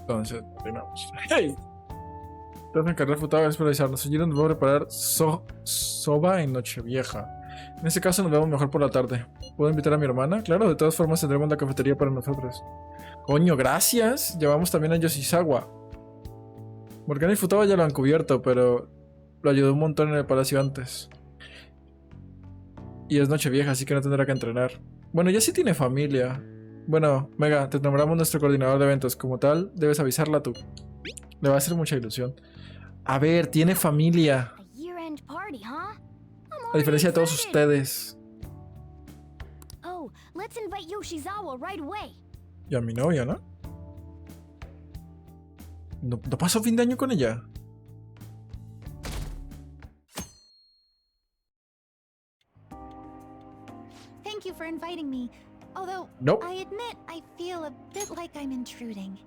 Entonces, terminamos. ¡Hey! Tras encargar refutado es para avisarnos. Oye, nos va a preparar soba en Nochevieja. En este caso nos vemos mejor por la tarde. ¿Puedo invitar a mi hermana? Claro, de todas formas tendremos la cafetería para nosotros. Coño, gracias. Llevamos también a Yoshizawa. Morgana y Futaba ya lo han cubierto, pero lo ayudó un montón en el palacio antes. Y es Nochevieja, así que no tendrá que entrenar. Bueno, ya sí tiene familia. Bueno, Mega, te nombramos nuestro coordinador de eventos. Como tal, debes avisarla tú. Le va a hacer mucha ilusión. A ver, tiene familia. A diferencia de todos ustedes. Y a mi novia, ¿no? ¿No pasó fin de año con ella? Thank you for inviting me. Although, Nope. I admit I feel a bit like I'm intruding.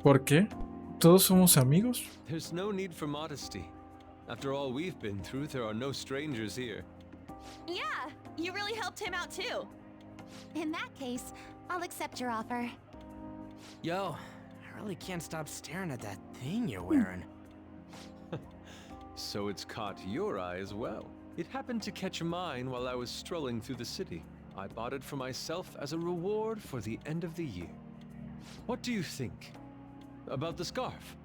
¿Por qué? ¿Todos somos amigos? There's no need for modesty. After all we've been through, there are no strangers here. Yeah, you really helped him out too. In that case, I'll accept your offer. Yo, I really can't stop staring at that thing you're wearing. So it's caught your eye as well. It happened to catch mine while I was strolling through the city. I bought it for myself as a reward for the end of the year. What do you think about the scarf?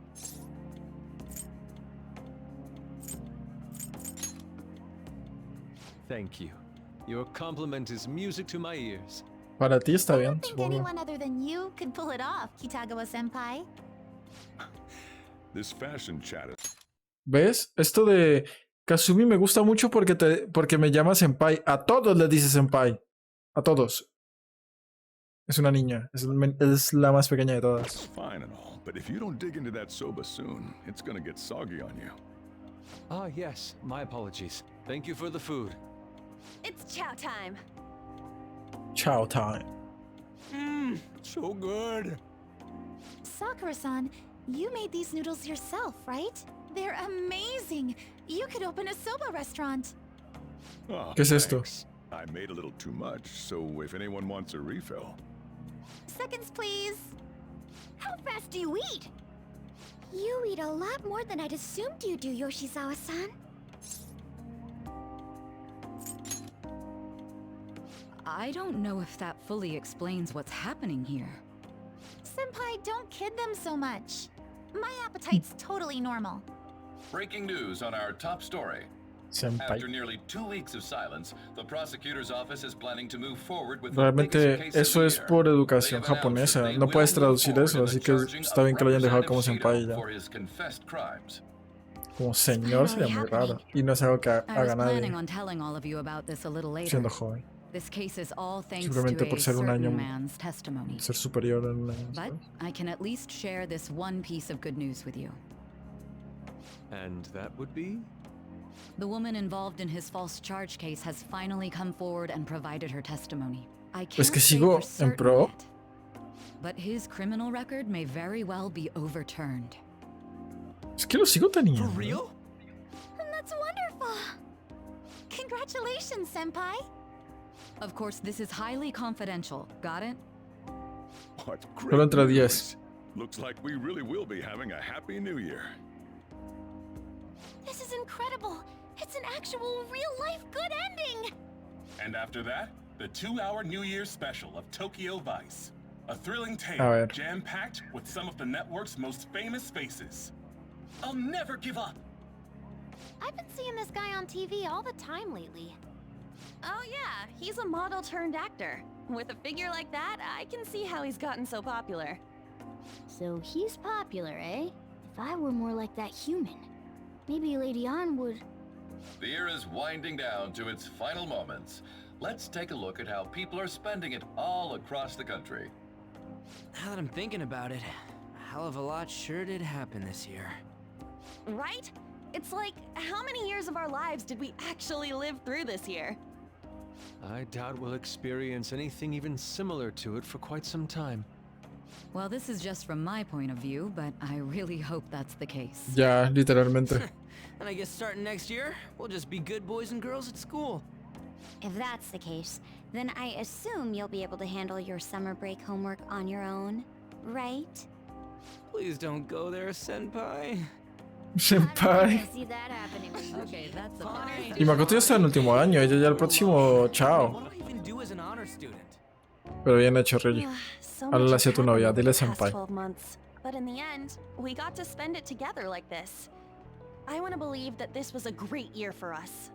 Thank you. Your compliment is music to my ears. Para ti está I bien, don't think supongo. anyone other than you could pull it off, Kitagawa-senpai. This fashion chat is ¿Ves? Esto de Kazumi me gusta mucho porque me llama senpai. A todos les dice senpai. A todos. Es una niña. Es la más pequeña de todas. fine and all, but if you don't dig into that soba soon, it's gonna get soggy on you. Ah, yes. My apologies. Thank you for the food. It's chow time. Chow time. So good. Sakura-san, you made these noodles yourself, right? They're amazing. You could open a soba restaurant. Oh, ¿Qué es esto? thanks. I made a little too much, so if anyone wants a refill. Seconds, please. How fast do you eat? You eat a lot more than I'd assumed you do, Yoshizawa-san. I don't know if that fully explains what's happening here. Senpai, don't kid them so much. My appetite's totally normal. Breaking news on our top story. Senpai. After nearly 2 weeks of silence, the prosecutor's office is planning to move forward with the biggest Realmente case of eso the es year. por They educación have announced that japonesa. they No will puedes move traducir forward eso, in así the que charging está bien of que lo hayan dejado como Representative senpai y Shido ya. for his confessed crimes. Como señor sería muy raro. Y no es algo que I was haga planning nadie on telling all of you about this a little later. siendo joven. This case is all thanks Simplemente to por a ser un año certain man's testimony. ser superior en la... But I can at least share this one piece of good news with you. And that would be? The woman involved in his false charge case has finally come forward and provided her testimony. I can't Es que say sigo for en certain pro. yet, but his criminal record may very well be overturned. Es que lo sigo teniendo. For real? That's wonderful. Congratulations, Senpai. Of course, this is highly confidential. Got it? What Solo great entre news. 10. Looks like we really will be having a happy new year. This is incredible. It's an actual real-life good ending. And after that, the 2-hour New Year's special of Tokyo Vice. A thrilling A tale ver. jam-packed with some of the network's most famous faces. I'll never give up. I've been seeing this guy on TV all the time lately. Oh yeah, he's a model turned actor. With a figure like that, I can see how he's gotten so popular. So he's popular, eh? If I were more like that human, maybe Lady An would... The year is winding down to its final moments. Let's take a look at how people are spending it all across the country. Now that I'm thinking about it, a hell of a lot sure did happen this year. Right? It's like, how many years of our lives did we actually live through this year? I doubt we'll experience anything even similar to it for quite some time. Well, this is just from my point of view, but I really hope that's the case. Ya, literalmente. And I guess starting next year, we'll just be good boys and girls at school. If that's the case, then I assume you'll be able to handle your summer break homework on your own? right? Please don't go there, senpai. Senpai. See that happening. Okay, that's a Fine. Y Makoto ya está en el último año, ella ya el próximo, What chao. do I even do as an honor student? Pero bien hecho, Ryuji. So Háblale much hacia has tu novia, happened dile over the past senpai. 12 months, but in the end, we got to spend it together like this. I want to believe that this was a great year for us.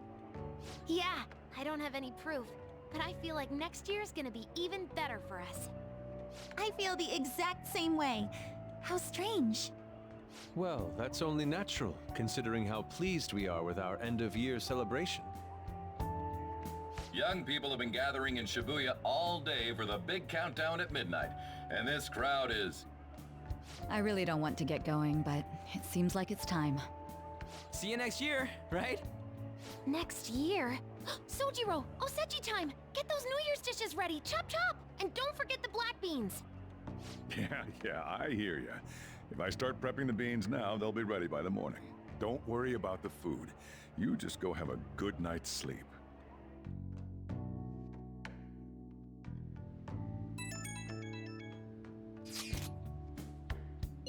Yeah, I don't have any proof, but I feel like next year is gonna be even better for us. I feel the exact same way. How strange. Well, that's only natural, considering how pleased we are with our end-of-year celebration. Young people have been gathering in Shibuya all day for the big countdown at midnight, and this crowd is... I really don't want to get going, but it seems like it's time. See you next year, right? Next year? Sojiro, Osechi time! Get those New Year's dishes ready, chop chop! And don't forget the black beans! Yeah, I hear ya. If I start prepping the beans now, they'll be ready by the morning. Don't worry about the food. You just go have a good night's sleep.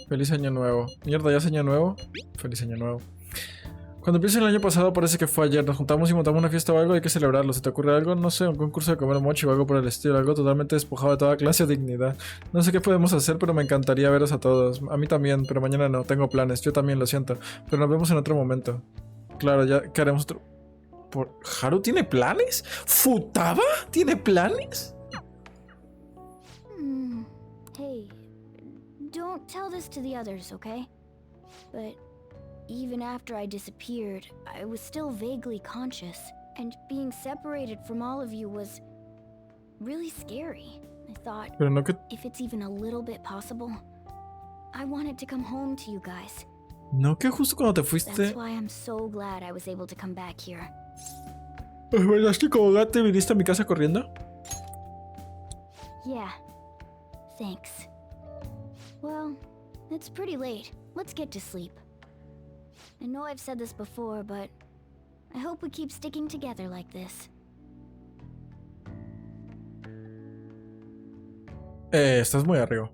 Feliz año nuevo. Mierda, ¿ya es año nuevo? Feliz año nuevo. Cuando empieza el año pasado parece que fue ayer. Nos juntamos y montamos una fiesta o algo, hay que celebrarlo. ¿Se te ocurre algo? No sé, un concurso de comer mochi o algo por el estilo. Algo totalmente despojado de toda clase de dignidad. No sé qué podemos hacer, pero me encantaría veros a todos. A mí también, pero mañana no. Tengo planes. Yo también, lo siento. Pero nos vemos en otro momento. Claro, ya que haremos otro... ¿Haru tiene planes? ¿Futaba tiene planes? Hey, don't tell this to the others, okay? But even after I disappeared, I was still vaguely conscious. And being separated from all of you was really scary. I thought, Pero no que... if it's even a little bit possible, I wanted to come home to you guys. No que justo cuando te That's fuiste... why I'm so glad I was able to come back here. ¿Verdad que como gato viniste a mi casa corriendo? Yeah. Thanks. Well, it's pretty late. Let's get to sleep. I know I've said this before, but I hope we keep sticking together like this. Estás muy arriba.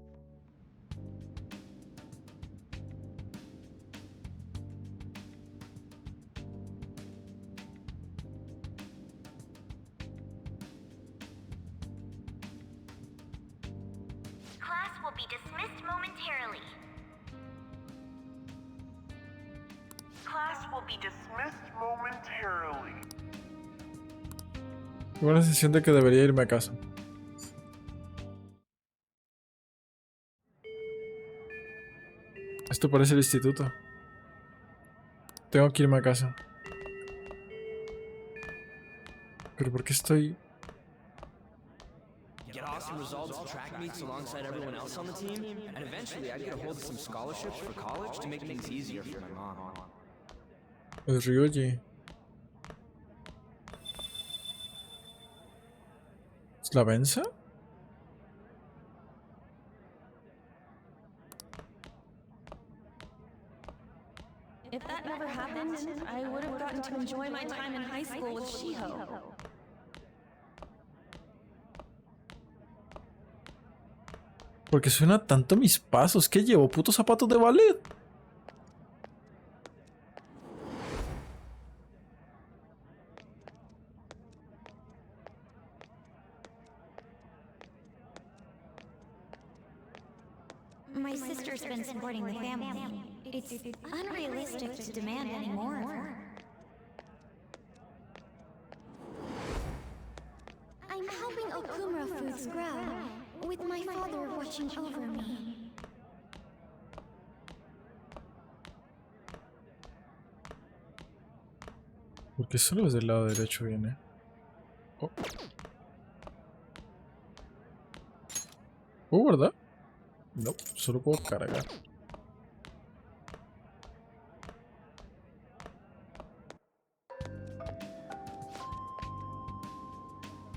Class will be dismissed momentarily. Class will be dismissed momentarily. Tengo la sensación de que debería irme a casa. Esto parece el instituto. Tengo que irme a casa. ¿Pero por qué estoy...? Get awesome results at track meets alongside everyone else on the team, and eventually I'd get a hold of some scholarships for college to make things easier for my mom. Es Ryuji. ¿Es la venza? If that never happened, I would have gotten to enjoy my time in high school with Shiho. Porque suena tanto mis pasos. ¿Qué llevo? ¿Putos zapatos de ballet? My sister's been supporting the family. It's unrealistic to demand any more of her. I'm helping Okumura foods grow, with my father watching over me. Porque solo desde el lado derecho viene. Oh. ¿Verdad? No, solo puedo cargar.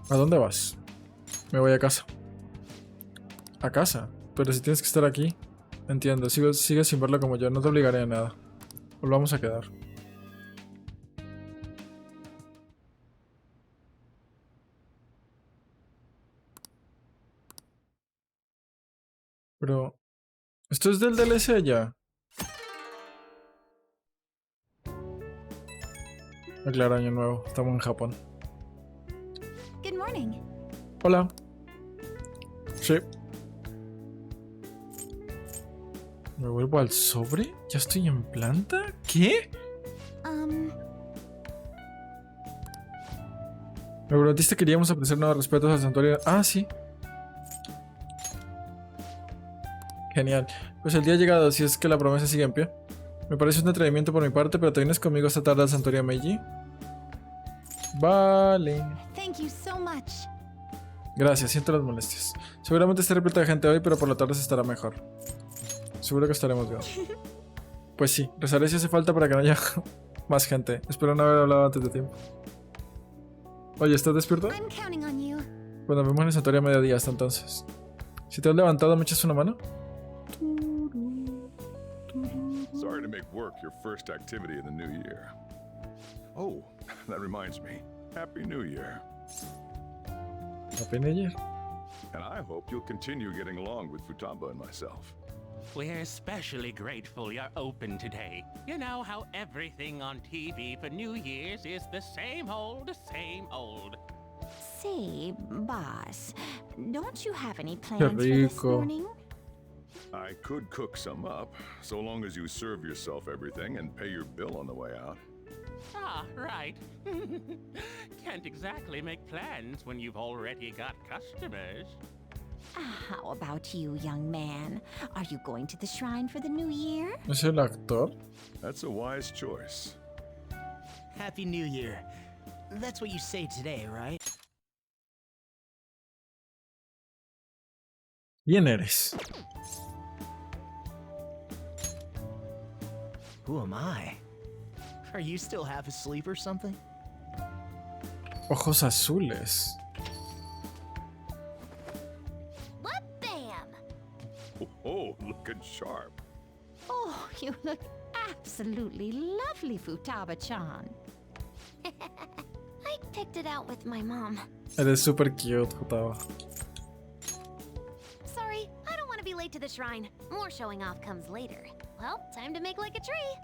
¿A dónde vas? Me voy a casa. ¿A casa? Pero si tienes que estar aquí. Entiendo, sigue sin verlo como yo. No te obligaré a nada. Volvamos a quedar. Pero... ¿Esto es del DLC ya? Claro, año nuevo. Estamos en Japón. Good morning. Hola. Sí. ¿Me vuelvo al sobre? ¿Ya estoy en planta? ¿Qué? Me prometiste que iríamos a ofrecer nuevos respetos al santuario. Ah, sí. Genial. Pues el día ha llegado, si es que la promesa sigue en pie. Me parece un atrevimiento por mi parte, pero ¿te vienes conmigo esta tarde al santuario Meiji? Vale. Thank you so much. Gracias, siento las molestias. Seguramente esté repleta de gente hoy, pero por la tarde se estará mejor. Seguro que estaremos bien. Pues sí, rezaré si hace falta para que no haya más gente. Espero no haber hablado antes de tiempo. Oye, ¿estás despierto? I'm counting on you. Bueno, nos vemos en el santuario a mediodía hasta entonces. Si te has levantado, ¿me echas una mano? Sorry to make work your first activity in the new year. Oh, that reminds me. Happy New Year. Happy New Year. And I hope you'll continue getting along with Futaba and myself. We're especially grateful you're open today. You know how everything on TV for New Year's is the same old, same old. Say, boss, don't you have any plans for this morning? I could cook some up, so long as you serve yourself everything and pay your bill on the way out. Ah, right. Can't exactly make plans when you've already got customers. How about you, young man? Are you going to the shrine for the new year? ¿Es el actor? That's a wise choice. Happy New Year. That's what you say today, right? ¿Quién eres? Who am I? Are you still half asleep or something? Ojos azules. What bam? Oh, looking sharp. Oh, you look absolutely lovely, Futaba-chan. I picked it out with my mom. Eres super cute, Futaba. Sorry, I don't want to be late to the shrine. More showing off comes later. Well, time to make like a tree.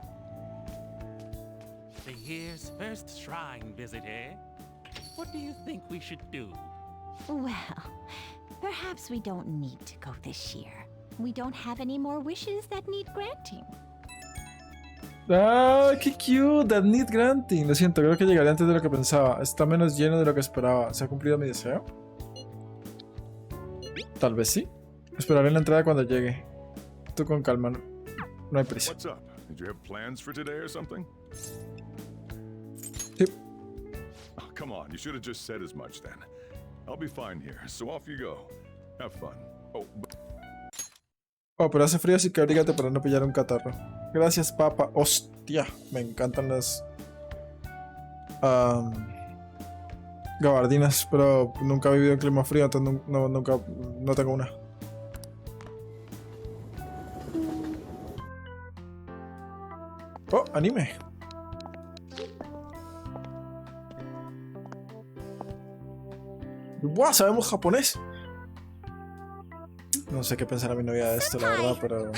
The year's first shrine visit, eh? What do you think we should do? Well, perhaps we don't need to go this year. We don't have any more wishes that need granting. ¡Ah, qué cute! That need granting. Lo siento, creo que llegaré antes de lo que pensaba. Está menos lleno de lo que esperaba. ¿Se ha cumplido mi deseo? Tal vez sí. Esperaré en la entrada cuando llegue. Tú con calma. No hay prisa. What's up? Did you have plans for today or something? Sí. Oh, come on, you should have just said as much then. I'll be fine here, so off you go. Have fun. Oh, pero hace frío, así que abrígate para no pillar un catarro. Gracias, papá. Hostia, me encantan las gabardinas, pero nunca he vivido en clima frío, entonces no tengo una. Oh, anime. ¡Buah! ¿Sabemos japonés? No sé qué pensará mi novia de esto, la verdad, pero...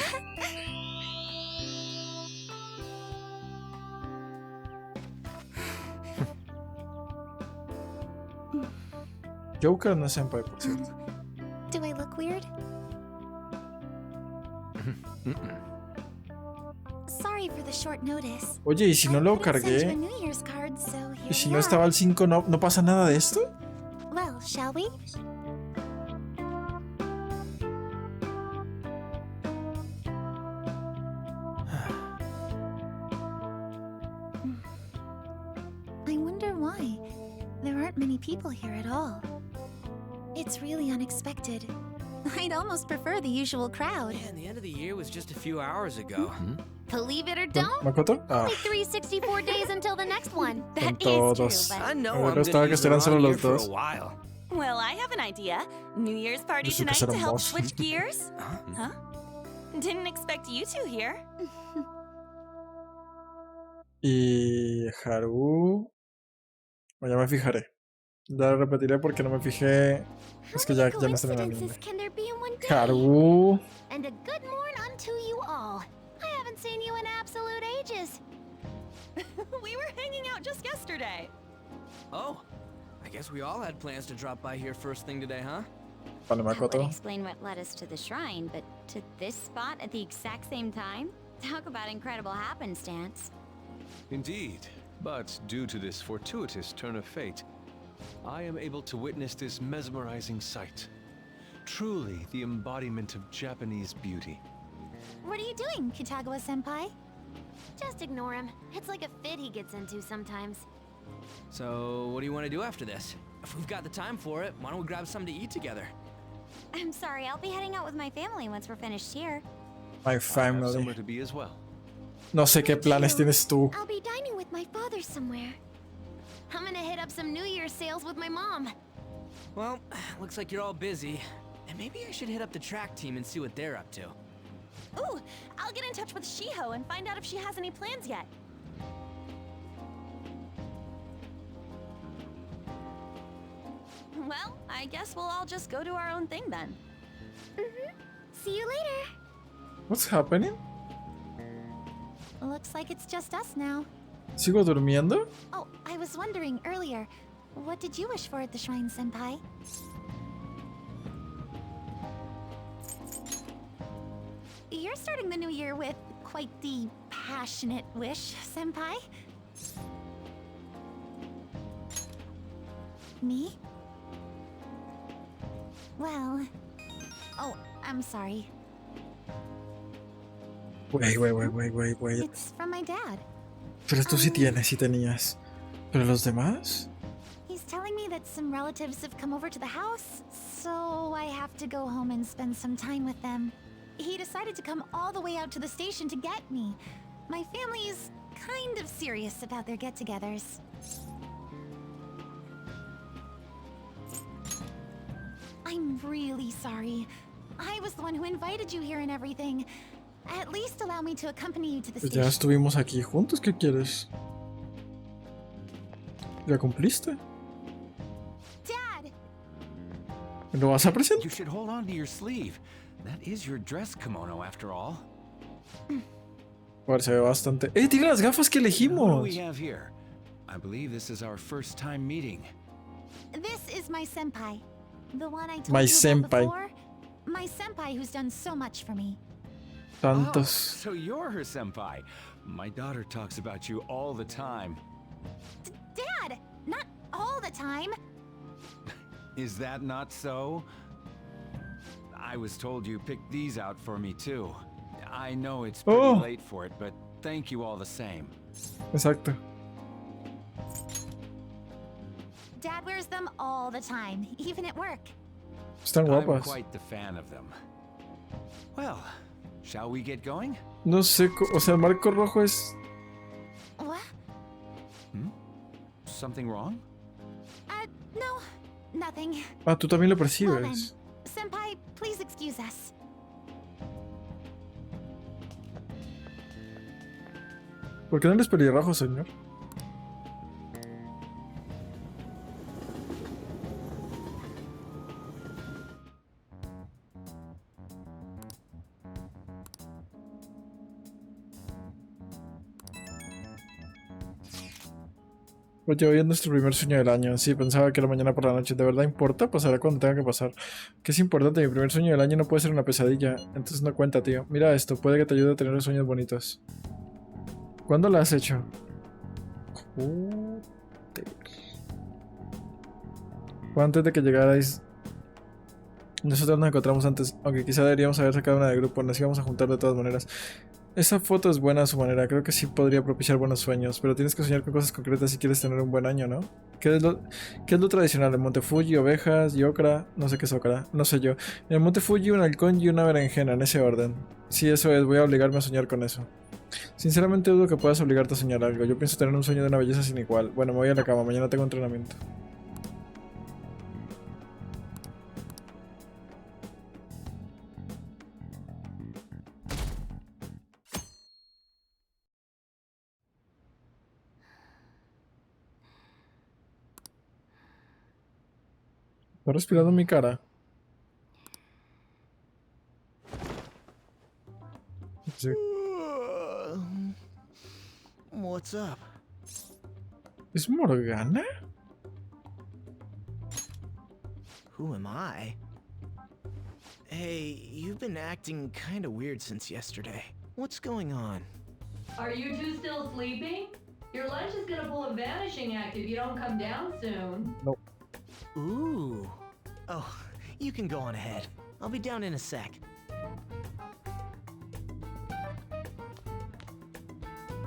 Joker no es senpai, por cierto. Do I look weird? Sorry for the short notice. Oye, ¿y si no lo cargué? ¿Y si no estaba al 5, no pasa nada de esto? Well, shall we? I wonder why. There aren't many people here at all. It's really unexpected. I'd almost prefer the usual crowd. Man, the end of the year was just a few hours ago. Believe it or don't, ¿Makoto? Ah, only 364 days until the next one. con That is true, todos. but... I know Bueno, I'm estaba gonna que use the estarán solo wrong year los for a dos. while. Well, I have an idea. New Year's party Yo sé que tonight to serán help vos. switch gears? Huh? Didn't expect you two here. Y Haru... Bueno, ya me fijaré. Ya lo repetiré porque no me fijé. Es que ya no está en el anime. Can there be in one day? Haru... And a good morn unto you all. I haven't seen you in absolute ages. We were hanging out just yesterday. Oh, I guess we all had plans to drop by here first thing today, huh? Vale, That would Makoto. explain what led us to the shrine, but to this spot at the exact same time? Talk about incredible happenstance. Indeed, but due to this fortuitous turn of fate, I am able to witness this mesmerizing sight. Truly the embodiment of Japanese beauty. What are you doing, Kitagawa-senpai? Just ignore him. It's like a fit he gets into sometimes. So, what do you want to do after this? If we've got the time for it, why don't we grab something to eat together? I'm sorry, I'll be heading out with my family once we're finished here. My I have family. somewhere to be as well. No sé qué planes tienes tú. I'll be dining with my father somewhere. I'm gonna hit up some New Year's sales with my mom. Well, looks like you're all busy. And maybe I should hit up the track team and see what they're up to. Ooh, I'll get in touch with Shiho and find out if she has any plans yet. Well, I guess we'll all just go do our own thing then. See you later. What's happening? Looks like it's just us now. ¿Sigo durmiendo? Oh, I was wondering earlier, what did you wish for at the shrine, senpai? You're starting the new year with quite the passionate wish, senpai. Me? Well... Oh, I'm sorry. Wait. It's from my dad. Pero tú sí tienes, sí tenías. ¿Pero los demás? He's telling me that some relatives have come over to the house, so I have to go home and spend some time with them. He decided to come all the way out to the station to get me. My family is kind of serious about their get-togethers. I'm really sorry. I was the one who invited you here and everything. At least allow me to accompany you to the Pues ya station. estuvimos aquí juntos, ¿qué quieres? ¿Ya cumpliste? Dad! ¿Me lo vas a presentar? You should hold on to your sleeve. That is your dress kimono after all. Bueno, se ve bastante. ¡Eh, tiene las gafas que What do elegimos! we have here? I believe this is our first time meeting. This is my senpai. The one I told My you senpai. about before. My senpai who's done so much for me. Oh, Tantos. so you're her senpai. My daughter talks about you all the time. Dad! Not all the time. Is that not so? I was told you picked these out for me too. I know it's pretty Oh. late for it, but thank you all the same. Exacto. Dad wears them all the time, even at work. Están I'm guapas. quite the fan of them. Well, shall we get going? No sé, o sea, el marco rojo es... What? Something wrong? No, nothing. Ah, tú también lo Well then, percibes. senpai, please excuse us. ¿Por qué no eres pelirrojo, señor? Oye, hoy es nuestro primer sueño del año. Sí, pensaba que era mañana por la noche. ¿De verdad importa? Pasará cuando tenga que pasar. ¿Qué es importante? Mi primer sueño del año no puede ser una pesadilla. Entonces no cuenta, tío. Mira esto, puede que te ayude a tener sueños bonitos. ¿Cuándo lo has hecho? Joder. Fue antes de que llegarais. Nosotros nos encontramos antes, aunque quizá deberíamos haber sacado una del grupo. Nos íbamos a juntar de todas maneras. Esa foto es buena a su manera, creo que sí podría propiciar buenos sueños, pero tienes que soñar con cosas concretas si quieres tener un buen año, ¿no? ¿Qué es lo tradicional? En Monte Fuji, ovejas y okra, no sé qué es okra, no sé yo. En el Monte Fuji un halcón y una berenjena, en ese orden. Sí, eso es, voy a obligarme a soñar con eso. Sinceramente dudo que puedas obligarte a soñar algo, yo pienso tener un sueño de una belleza sin igual. Bueno, me voy a la cama, mañana tengo entrenamiento. ¿Está respirando en mi cara? Sí. What's up? ¿Es Morgana? Who am I? Hey, you've been acting kinda weird since yesterday. What's going on? Are you two still sleeping? Your lunch is gonna pull a vanishing act if you don't come down soon. No. Ooh. Oh, you can go on ahead. I'll be down in a sec.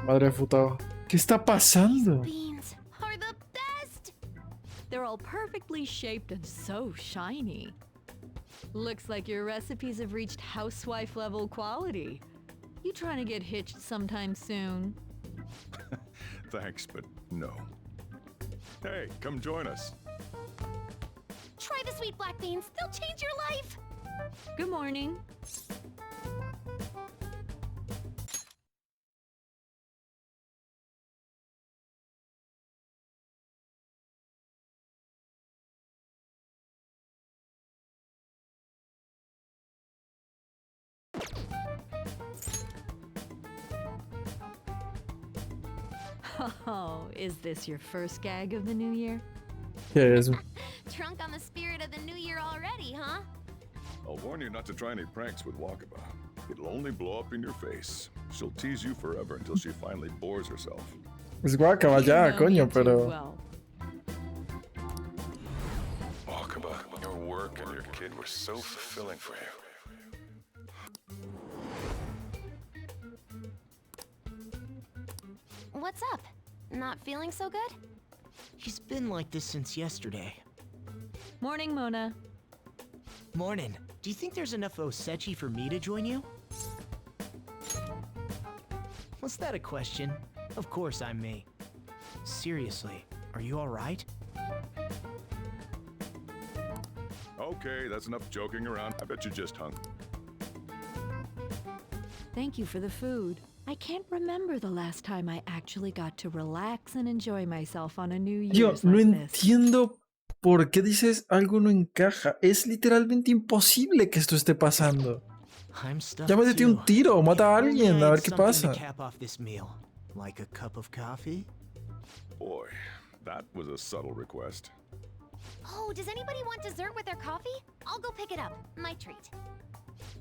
Madre de futado. ¿Qué está pasando? Beans are the best! They're all perfectly shaped and so shiny. Looks like your recipes have reached housewife level quality. You trying to get hitched sometime soon? Thanks, but no. Hey, come join us. Try the sweet black beans, they'll change your life! Good morning. Oh, is this your first gag of the new year? ¿Qué es? Drunk on the spirit of the new year already, huh? I'll warn you not to try any pranks with Wakaba. It'll only blow up in your face. She'll tease you forever until she finally bores herself. Es Wakaba ya, coño, pero... Well, Wakaba, your work and your kid were so fulfilling for you. What's up? Not feeling so good? He's been like this since yesterday. morning, Mona. Morning. Do you think there's enough osechi for me to join you? Was that a question? Of course I'm me. Seriously, are you alright? Okay, that's enough joking around. I bet you just hung. Thank you for the food. I can't remember the last time I actually got to relax and enjoy myself on a New Year's Yo no like this. entiendo por qué dices algo no encaja. Es literalmente imposible que esto esté pasando. I'm stuffed Ya métete un too. tiro o mata a If only alguien, I a had ver qué something pasa. to cap off this meal. Like a cup of coffee? Boy, that was a subtle request. Oh, does anybody want dessert with their coffee? I'll go pick it up. My treat.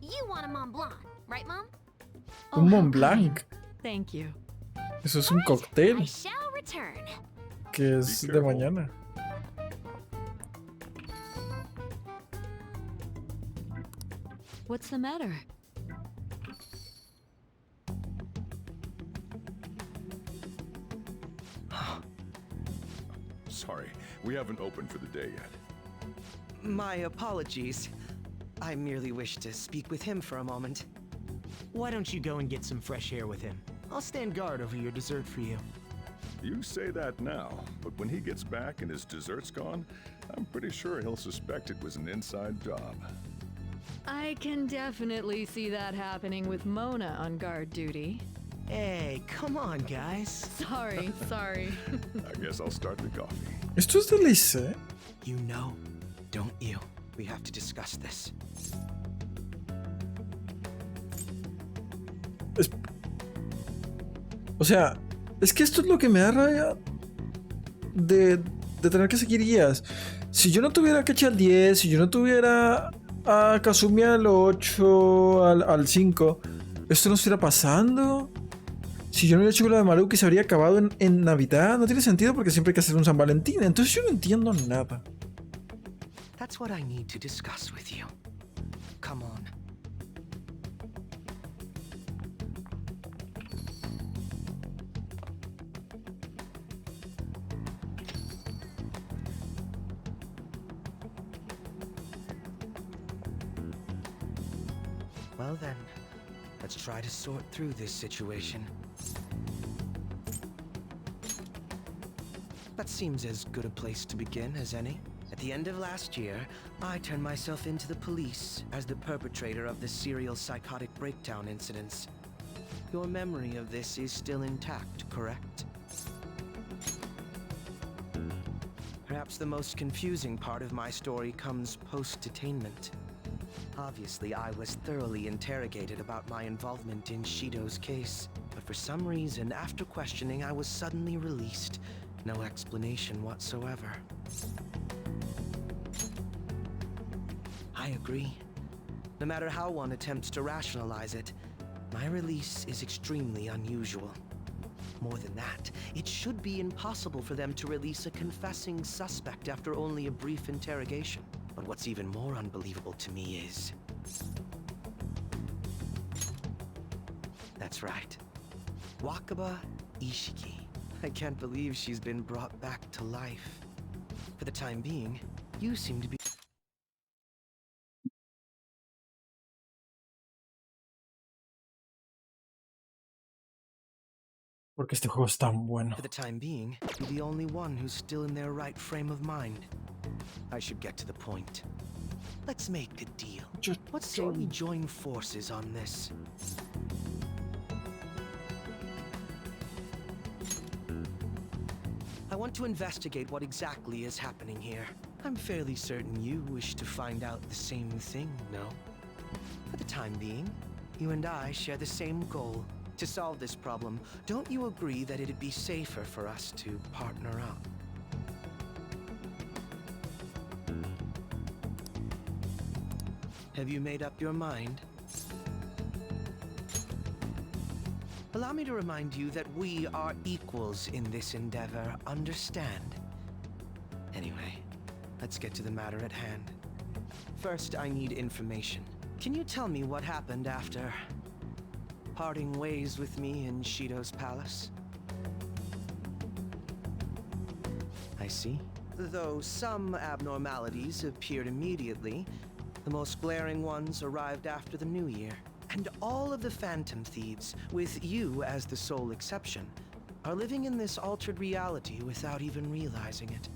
You want a Mont Blanc, right, Mom? Un Mont Blanc. Thank you. Eso es un I cóctel shall return. que es de mañana. What's the matter? Sorry, we haven't opened for the day yet. My apologies. I merely wish to speak with him for a moment. Why don't you go and get some fresh air with him? I'll stand guard over your dessert for you. You say that now, but when he gets back and his dessert's gone, I'm pretty sure he'll suspect it was an inside job. I can definitely see that happening with Mona on guard duty. Hey, come on, guys. Sorry. I guess I'll start the coffee. Esto es delicia, ¿eh? You know, don't you? We have to discuss this. O sea, es que esto es lo que me da rabia de tener que seguir guías. Si yo no tuviera a Kechi al 10, si yo no tuviera a Kazumi al 8, al 5, esto no estuviera pasando. Si yo no hubiera hecho lo de Maruki, se habría acabado en Navidad. No tiene sentido porque siempre hay que hacer un San Valentín. Entonces yo no entiendo nada. That's what I need to discuss with you. Come on. Well then, let's try to sort through this situation. That seems as good a place to begin as any. At the end of last year, I turned myself into the police as the perpetrator of the serial psychotic breakdown incidents. Your memory of this is still intact, correct? Perhaps the most confusing part of my story comes post-detainment. Obviously, I was thoroughly interrogated about my involvement in Shido's case, but for some reason, after questioning, I was suddenly released. No explanation whatsoever. I agree. No matter how one attempts to rationalize it, my release is extremely unusual. More than that, it should be impossible for them to release a confessing suspect after only a brief interrogation. But what's even more unbelievable to me is... That's right. Wakaba Ishiki. I can't believe she's been brought back to life. For the time being, you seem to be... Porque este juego es tan bueno. For the time being, you're the only one who's still in their right frame of mind. I should get to the point. Let's make a deal. What say we join forces on this? I want to investigate what exactly is happening here. I'm fairly certain you wish to find out the same thing, no? For the time being, you and I share the same goal. To solve this problem, don't you agree that it'd be safer for us to partner up? Have you made up your mind? Allow me to remind you that we are equals in this endeavor, understand? Anyway, let's get to the matter at hand. First, I need information. Can you tell me what happened after parting ways with me in Shido's palace? I see. Though some abnormalities appeared immediately, the most glaring ones arrived after the new year. And all of the Phantom Thieves, with you as the sole exception, are living in this altered reality without even realizing it.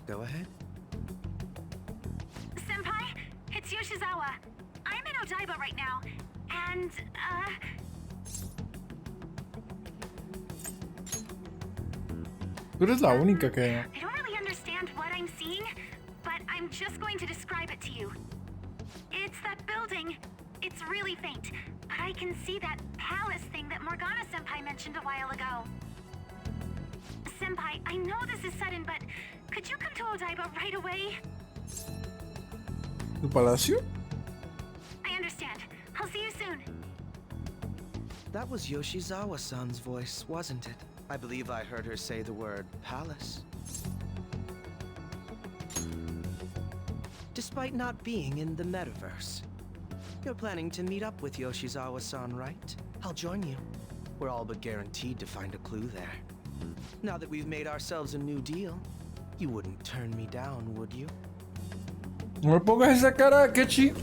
Go ahead. Senpai, it's Yoshizawa. I'm in Odaiba right now, and, Tú eres la única que... I don't really understand what I'm seeing, but I'm just going to describe it to you. It's that building. It's really faint, but I can see that palace thing that Morgana-senpai mentioned a while ago. Senpai, I know this is sudden, but could you come to Odaiba right away? ¿Tu palacio? I understand. I'll see you soon. That was Yoshizawa-san's voice, wasn't it? I believe I heard her say the word palace. Despite not being in the metaverse, you're planning to meet up with Yoshizawa-san, right? I'll join you. We're all but guaranteed to find a clue there. Now that we've made ourselves a new deal, you wouldn't turn me down, would you? No me pongas esa cara, Kechi,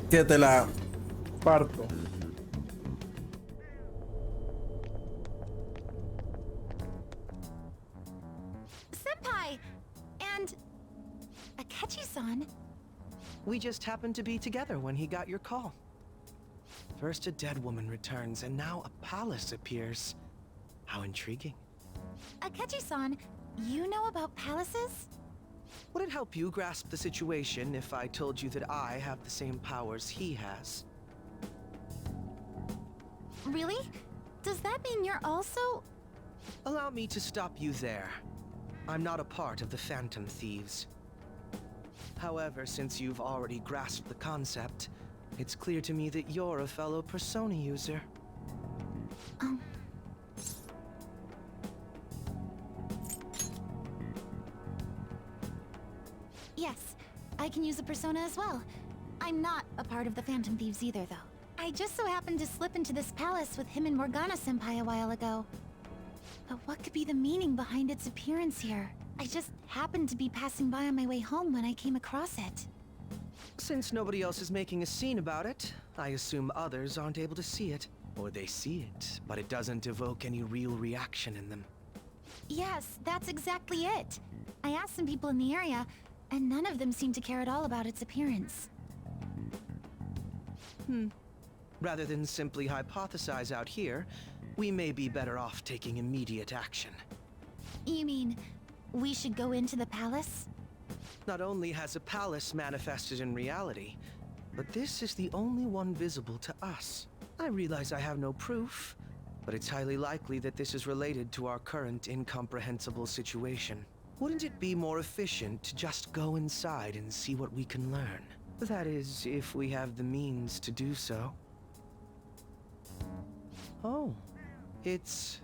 que te la parto. Senpai! And... Akechi-san? We just happened to be together when he got your call. First a dead woman returns, and now a palace appears. How intriguing. Akechi-san, you know about palaces? Would it help you grasp the situation if I told you that I have the same powers he has? Really? Does that mean you're also... Allow me to stop you there. I'm not a part of the Phantom Thieves. However, since you've already grasped the concept, it's clear to me that you're a fellow Persona user. Yes, I can use a persona as well. I'm not a part of the Phantom Thieves either, though. I just so happened to slip into this palace with him and Morgana-senpai a while ago. But what could be the meaning behind its appearance here? I just happened to be passing by on my way home when I came across it. Since nobody else is making a scene about it, I assume others aren't able to see it. Or they see it, but it doesn't evoke any real reaction in them. Yes, that's exactly it. I asked some people in the area, and none of them seemed to care at all about its appearance. Rather than simply hypothesize out here, we may be better off taking immediate action. You mean, we should go into the palace? Not only has a palace manifested in reality, but this is the only one visible to us. I realize I have no proof, but it's highly likely that this is related to our current incomprehensible situation. Wouldn't it be more efficient to just go inside and see what we can learn? That is, if we have the means to do so. Oh, it's...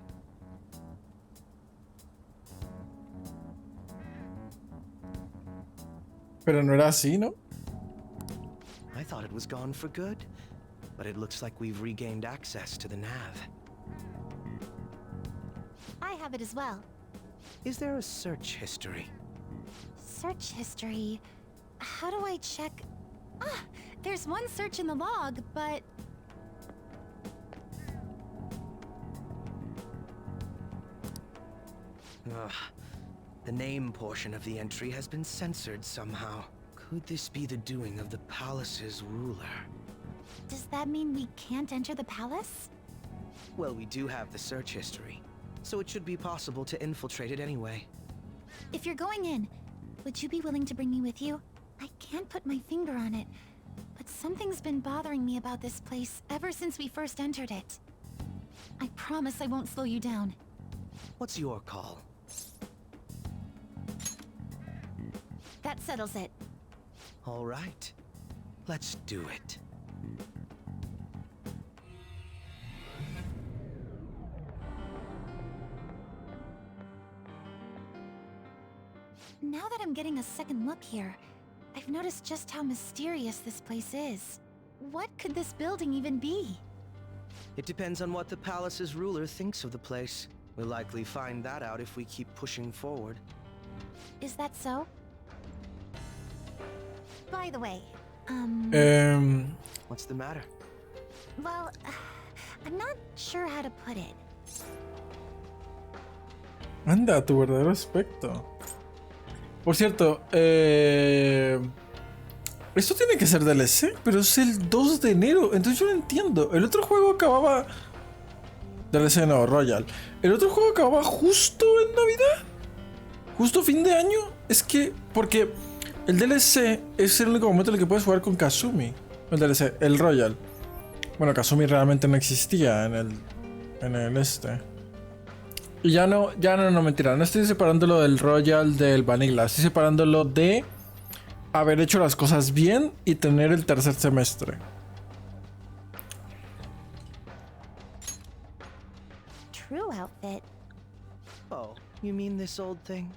Pero no era así, ¿no? I thought it was gone for good, but it looks like we've regained access to the nav. I have it as well. Is there a search history? Search history. How do I check? Ah, there's one search in the log, but... Ugh. The name portion of the entry has been censored somehow. Could this be the doing of the palace's ruler? Does that mean we can't enter the palace? Well, we do have the search history, so it should be possible to infiltrate it anyway. If you're going in, would you be willing to bring me with you? I can't put my finger on it, but something's been bothering me about this place ever since we first entered it. I promise I won't slow you down. What's your call? That settles it. All right. Let's do it. Now that I'm getting a second look here, I've noticed just how mysterious this place is. What could this building even be? It depends on what the palace's ruler thinks of the place. We'll likely find that out if we keep pushing forward. Is that so? By the way, What's the matter? well, I'm not sure how to put it. Anda, tu verdadero aspecto. Por cierto, esto tiene que ser DLC, pero es el 2 de enero, entonces yo no entiendo. El otro juego acababa... DLC no, Royal. El otro juego acababa justo en Navidad. Justo fin de año. Es que, porque el DLC es el único momento en el que puedes jugar con Kazumi. El DLC, el Royal. Bueno, Kazumi realmente no existía en el este. Y ya no, mentira. No estoy separándolo del Royal del Vanilla. Estoy separándolo de haber hecho las cosas bien y tener el tercer semestre. True outfit. Oh, you mean this old thing?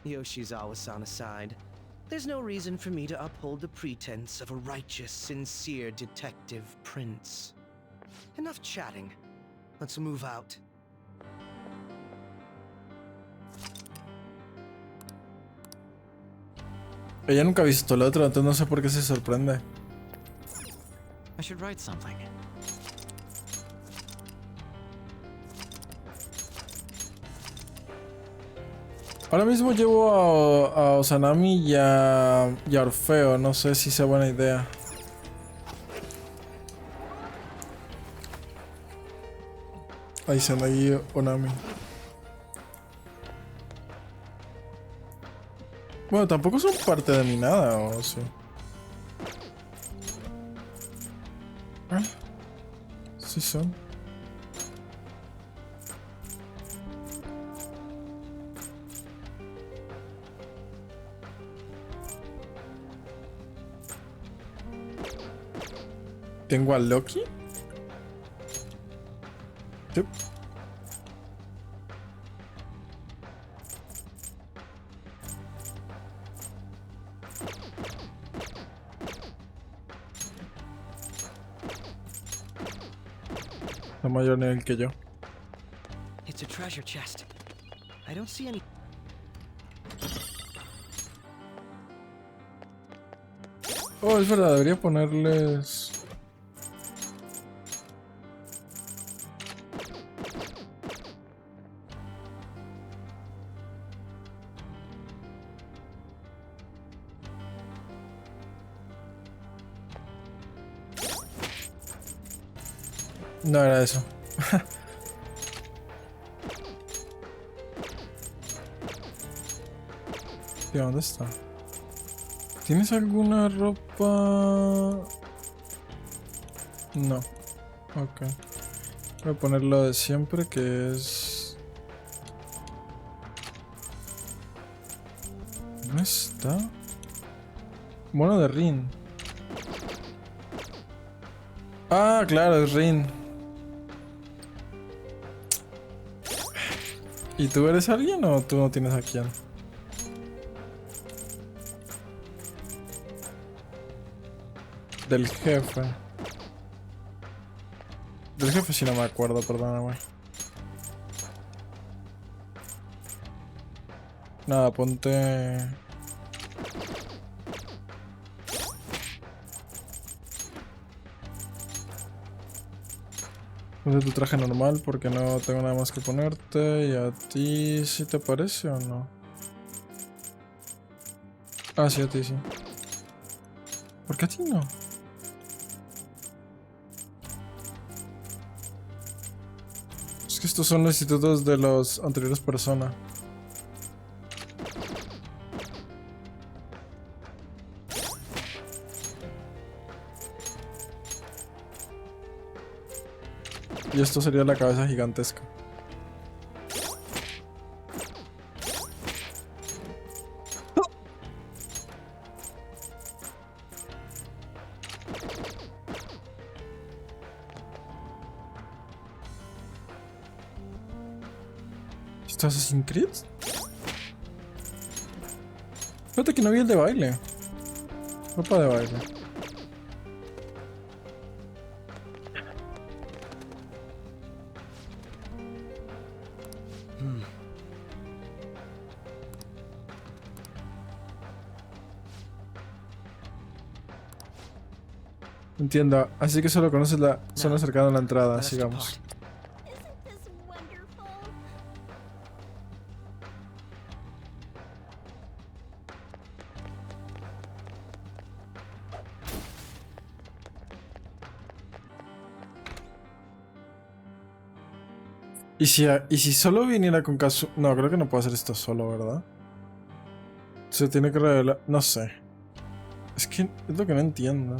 Yoshizawa-san aside, there's no reason for me to uphold the pretense of a righteous, sincere detective prince. Enough chatting. Let's move out. Ella nunca ha visto el otro, entonces no sé por qué se sorprende. I should write something. Ahora mismo llevo a Osanami y a Orfeo, no sé si sea buena idea. Ahí se anda ahí Onami. Bueno, tampoco son parte de mi nada, o sí. Ah, sí son. ¿Tengo a Loki? Yep. A mayor nivel que yo. It's a treasure chest. I don't see any. Oh, es verdad, debería ponerles... No era eso. Tío, ¿dónde está? ¿Tienes alguna ropa? No. Ok. Voy a poner lo de siempre, que es... ¿No está? Mono de Rin. Ah, claro, es Rin. ¿Y tú eres alguien o tú no tienes a quién? Del jefe. Del jefe sí no me acuerdo, perdóname. Nada, ponte... Ponte tu traje normal porque no tengo nada más que ponerte. ¿Y a ti sí te parece o no? Ah, sí, a ti sí. ¿Por qué a ti no? Es que estos son los institutos de los anteriores personas. Y esto sería la cabeza gigantesca. ¿Esto es Assassin's Creed? Fíjate que no vi el de baile. Ropa de baile. Entiendo, así que solo conoces la zona cercana a la entrada, sigamos. ¿Y si solo viniera con caso? No, creo que no puedo hacer esto solo, ¿verdad? Se tiene que revelar... No sé. Es que es lo que no entiendo.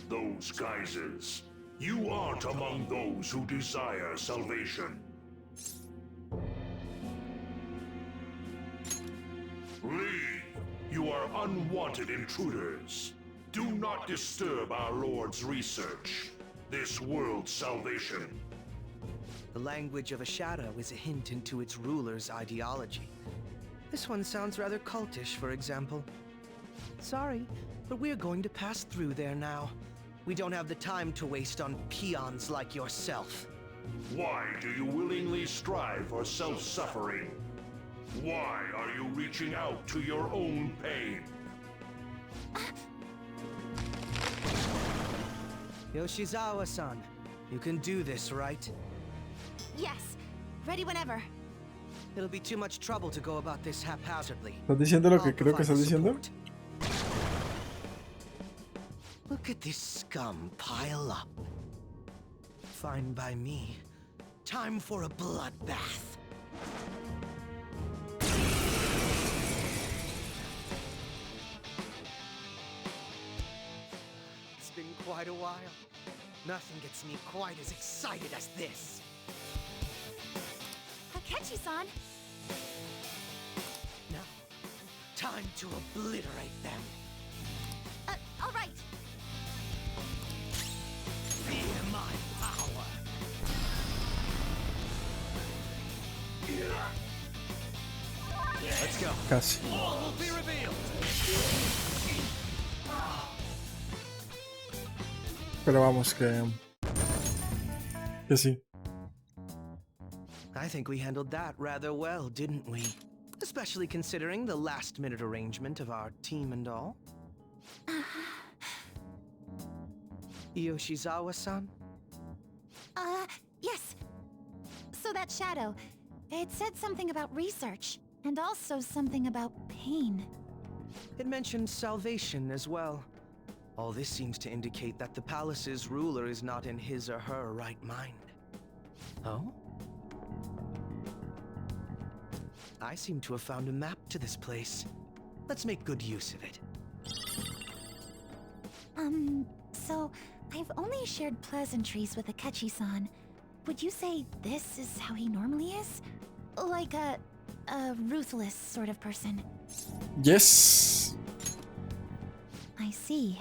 Those guises. You aren't among those who desire salvation. Leave! You are unwanted intruders. Do not disturb our Lord's research. This world's salvation. The language of a shadow is a hint into its ruler's ideology. This one sounds rather cultish, for example. Sorry, but we're going to pass through there now. We don't have the time to waste on peons like yourself. Why do you willingly strive for self-suffering? Why are you reaching out to your own pain? Yoshizawa-san, you can do this, right? Yes, ready whenever. It'll be too much trouble to go about this haphazardly. ¿Estás diciendo lo que creo que estás diciendo? Look at this scum pile up. Fine by me. Time for a bloodbath. It's been quite a while. Nothing gets me quite as excited as this. Akechi-san! Now, time to obliterate them. All right. Feel my power. Let's go. Casi. All will be revealed. Pero vamos, que sí. I think we handled that rather well, didn't we? Especially considering the last-minute arrangement of our team and all. Yoshizawa-san? Yes. So that shadow, It said something about research, and also something about pain. It mentioned salvation as well. All this seems to indicate that the palace's ruler is not in his or her right mind. Oh? I seem to have found a map to this place. Let's make good use of it. So I've only shared pleasantries with Akechi-san. Would you say this is how he normally is? Like a ruthless sort of person? Yes. I see.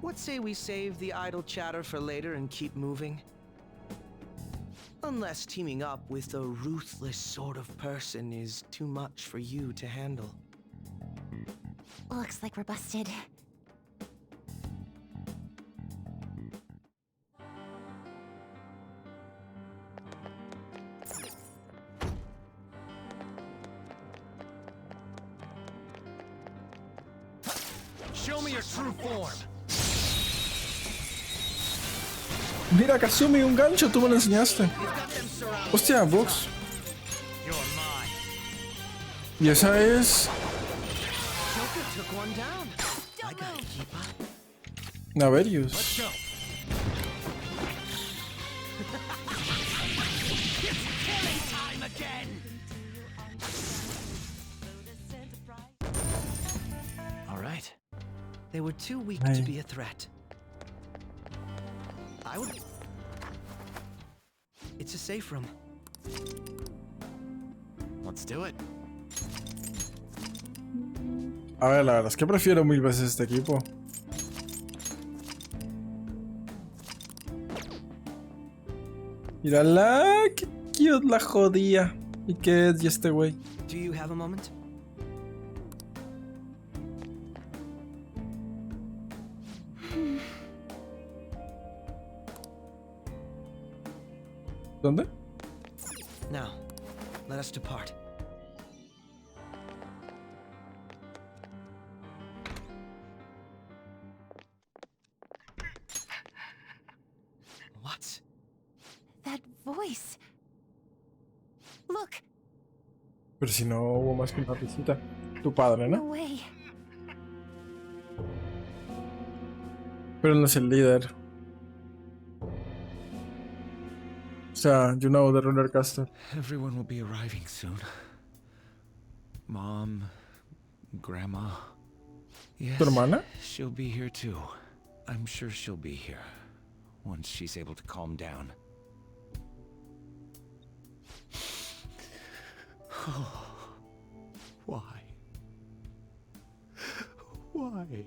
What say we save the idle chatter for later and keep moving? Unless teaming up with a ruthless sort of person is too much for you to handle. Looks like we're busted. Show me your true form. Mira, Kazumi, un gancho, tú me lo enseñaste. Hostia, Vox. Y esa es... Naverius. All right. They were too weak to be a threat. I would... It's a safe room. Let's do it. A ver, la verdad es que prefiero mil veces este equipo. Mírala, qué cute la jodía. ¿Y qué es este güey? Do you have a moment? ¿Dónde? Now, let us depart. What? That voice. Look. Pero si no hubo más que una visita. Tu padre, No ¿no? way. Pero no es el líder. O sea, you know, the roller caster. Everyone will be arriving soon. Mom, Grandma. Yes, ¿Tu hermana? she'll be here too. I'm sure she'll be here once she's able to calm down. Why? Why?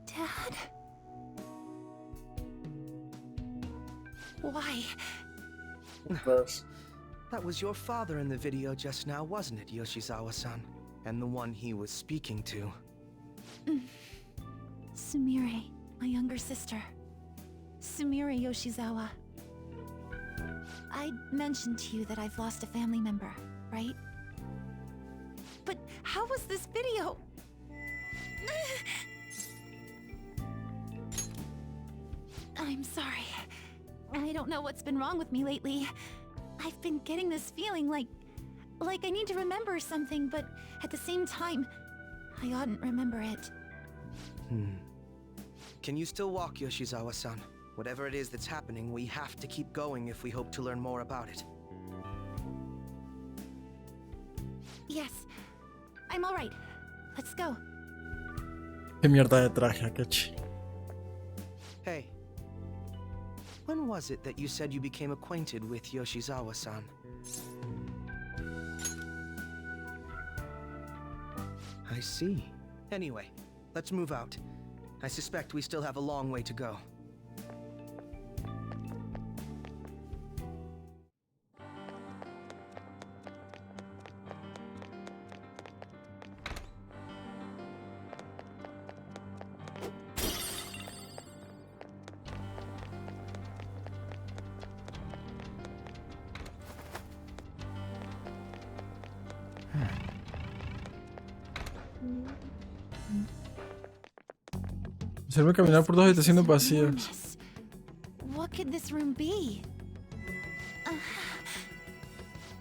Dad? Why? That was your father in the video just now, wasn't it, Yoshizawa-san? And the one he was speaking to. Sumire, my younger sister. Sumire Yoshizawa. I mentioned to you that I've lost a family member, right? But how was this video? I'm sorry. I don't know what's been wrong with me lately. I've been getting this feeling like I need to remember something, but at the same time, I oughtn't remember it. Can you still walk, Yoshizawa-san? Whatever it is that's happening, we have to keep going if we hope to learn more about it. Yes, I'm all right. Let's go. Qué mierda de traje, Akechi. Hey. When was it that you said you became acquainted with Yoshizawa-san? I see. Anyway, let's move out. I suspect we still have a long way to go. Hacerme caminar por dos habitaciones vacías. Enormous. What could this room be?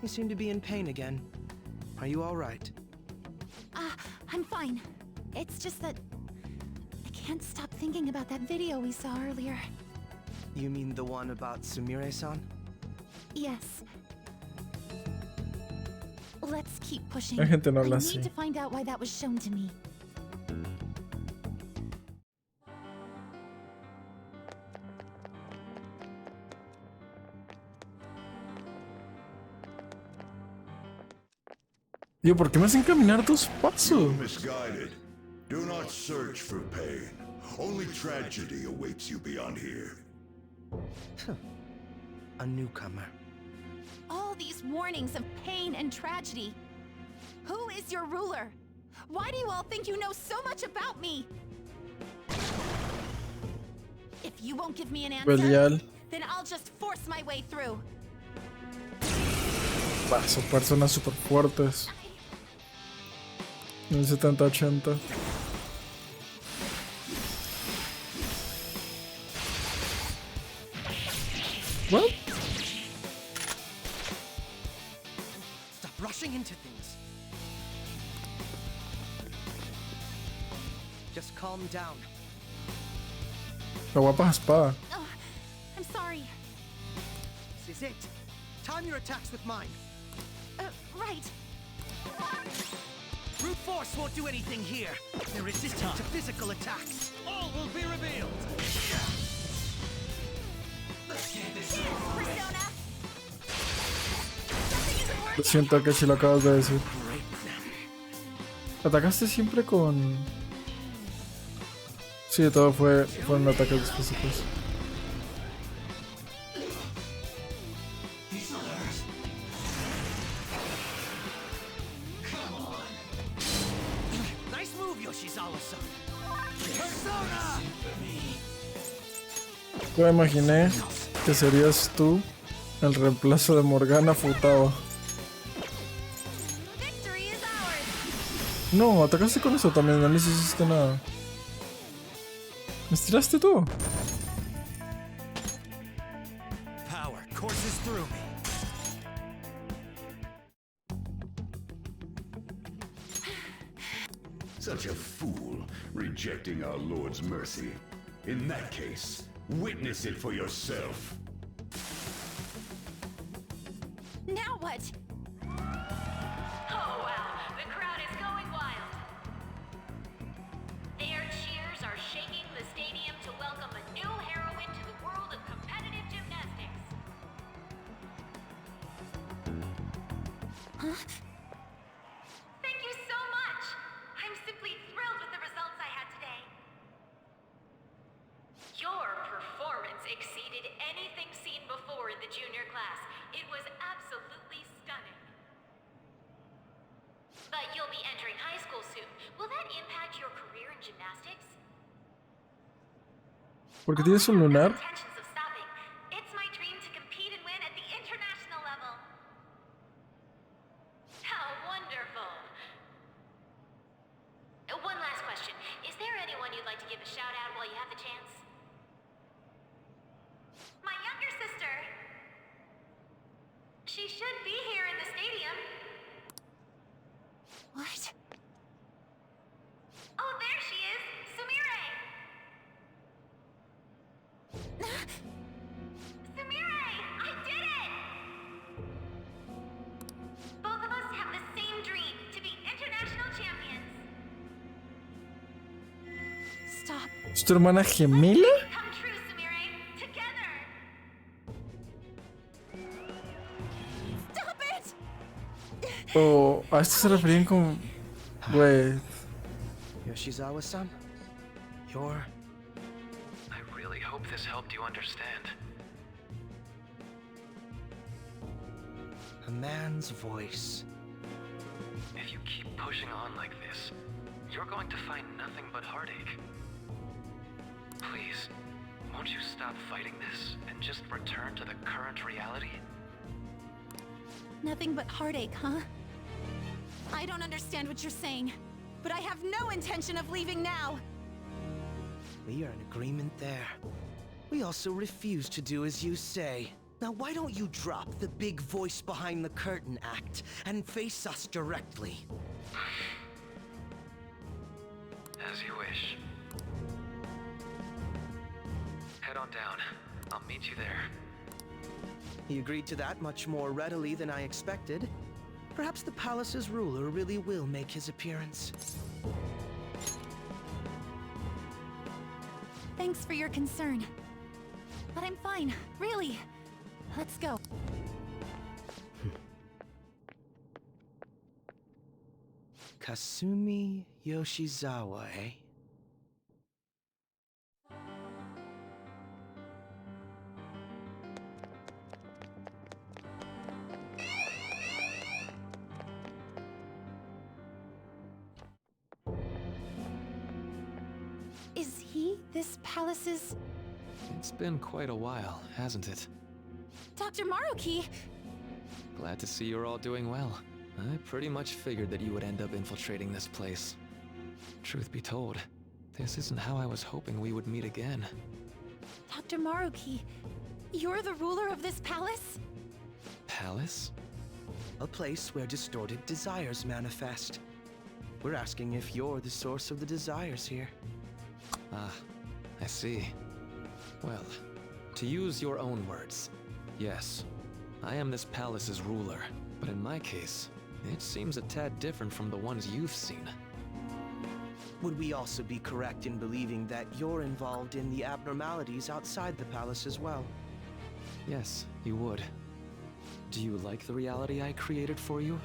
You seem to be in pain again. Are you all right? I'm fine. It's just that I can't stop thinking about that video we saw earlier. You mean the one about Sumire-san? Yes. Let's keep pushing. La gente no I habla need así. to find out why that was shown to me. Digo, ¿por qué me hacen caminar dos pasos? You're misguided. Do not search for pain. Only tragedy awaits you beyond here. A newcomer. All these warnings of pain and tragedy. Who is your ruler? Why do you all think you know so much about me? If you won't give me an answer, Belial. then I'll just force my way through. Bah, son personas super fuertes. En el 70-80. What? Stop rushing into things. Just calm down. La guapa espada. Oh, I'm sorry. This is it. Time your attacks with mine. Right. Brute force won't do anything here. They're resistant to physical attacks. All will be revealed. Persona. Lo siento que si lo acabas de decir. ¿Atacaste siempre con...? Sí, todo fueron ataques físicos. Nice move, Yoshizawa-san. Persona! Yo me imaginé que serías tú el reemplazo de Morgana Futaba. No, atacaste con eso también, no les hiciste nada. ¿Me estiraste tú? Power courses through me. Such a fool, rejecting our Lord's mercy. In that case, witness it for yourself. Now what? Oh wow, the crowd is going wild. Their cheers are shaking the stadium to welcome a new heroine to the world of competitive gymnastics. Huh? Thank you so much. I'm simply thrilled with the results I had today. Your performance exceeded anything seen before in the junior class. It was absolutely stunning. But you'll be entering high school soon. Will that impact your career in gymnastics? ¿Por qué tienes un lunar? Intentions of stopping. It's my dream to compete and win at the international level. How wonderful. One last question. Is there anyone you'd like to give a shout out while you have the chance? My younger sister. She should be here in the stadium. What? Oh, there she is! Sumire! Sumire! I did it! Both of us have the same dream, to be international champions. Stop. ¿Es tu hermana gemela? Come true, Sumire! Together! Stop it! ¿O a esto se referían con... Wait. Yoshizawa-san, you're... I really hope this helped you understand. a man's voice. If you keep pushing on like this, you're going to find nothing but heartache. Please, won't you stop fighting this and just return to the current reality? Nothing but heartache, huh? I don't understand what you're saying, but I have no intention of leaving now. We are in agreement there. We also refuse to do as you say. Now why don't you drop the big voice behind the curtain act and face us directly? As you wish. Head on down. I'll meet you there. He agreed to that much more readily than I expected. Perhaps the palace's ruler really will make his appearance. Thanks for your concern. But I'm fine, really. Let's go. Kasumi Yoshizawa, eh? Is he this palace's... It's been quite a while, hasn't it? Dr. Maruki? Glad to see you're all doing well. I pretty much figured that you would end up infiltrating this place. Truth be told, this isn't how I was hoping we would meet again. Dr. Maruki, you're the ruler of this palace? Palace? A place where distorted desires manifest. We're asking if you're the source of the desires here. Ah, I see. Well, to use your own words, yes, I am this palace's ruler, but in my case, it seems a tad different from the ones you've seen. Would we also be correct in believing that you're involved in the abnormalities outside the palace as well? Yes, you would. Do you like the reality I created for you?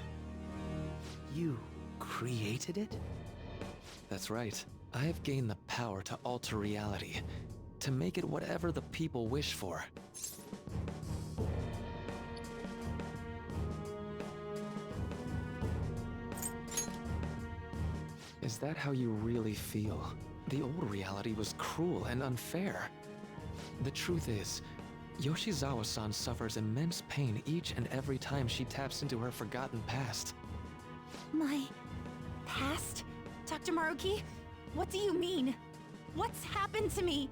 You created it? That's right. I have gained the power to alter reality, to make it whatever the people wish for. Is that how you really feel? The old reality was cruel and unfair. The truth is, Yoshizawa-san suffers immense pain each and every time she taps into her forgotten past. My... past? Dr. Maruki? What do you mean? What's happened to me?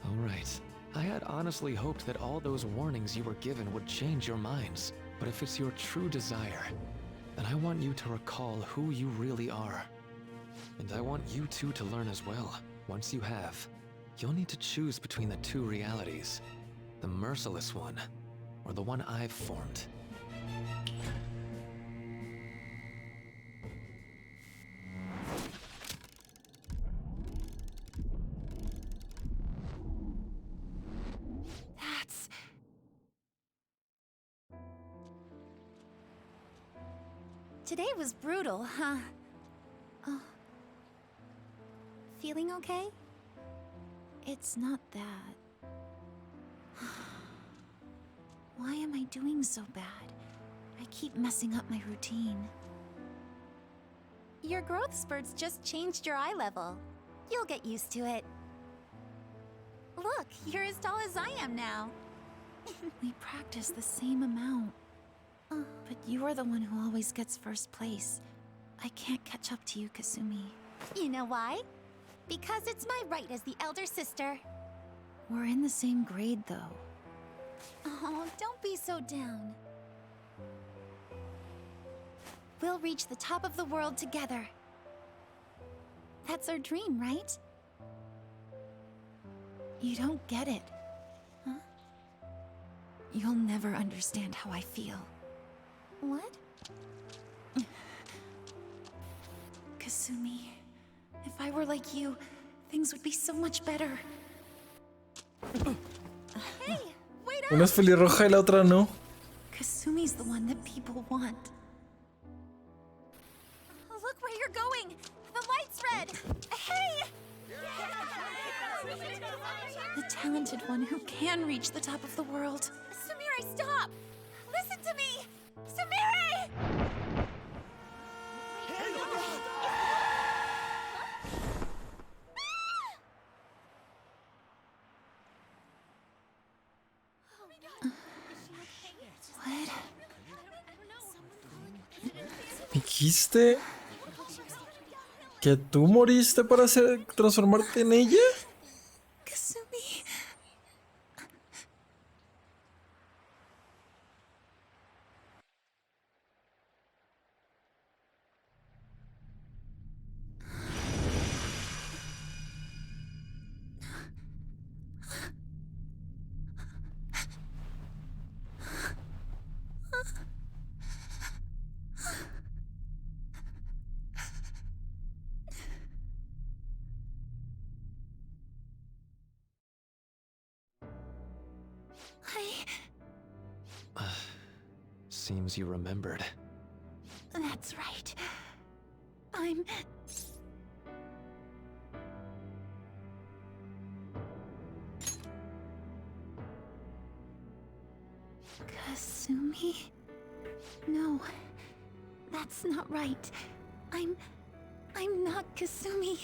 Alright. I had honestly hoped that all those warnings you were given would change your minds. But if it's your true desire, then I want you to recall who you really are. And I want you two to learn as well. Once you have, you'll need to choose between the two realities. The merciless one, or the one I've formed. That's... Today was brutal, huh? Oh. Feeling okay? It's not that. Why am I doing so bad? I keep messing up my routine. Your growth spurts just changed your eye level. You'll get used to it. Look, you're as tall as I am now. We practice the same amount. But you are the one who always gets first place. I can't catch up to you, Kasumi. You know why? Because it's my right as the elder sister. We're in the same grade, though. Oh, don't be so down. We'll reach the top of the world together. That's our dream, right? You don't get it. Huh? You'll never understand how I feel. What? Kasumi, if I were like you, things would be so much better. Hey, wait up! Una es pelirroja y la otra no. Kasumi's the one that people want. Look where you're going! The light's red! Hey! The talented one who can reach the top of the world. Sumire, stop! Listen to me! Sumire! What? ¿Dijiste? ¿Que tú moriste para transformarte en ella? Kasumi. Seems you remembered. That's right. I'm... Kasumi? No, that's not right. I'm not Kasumi.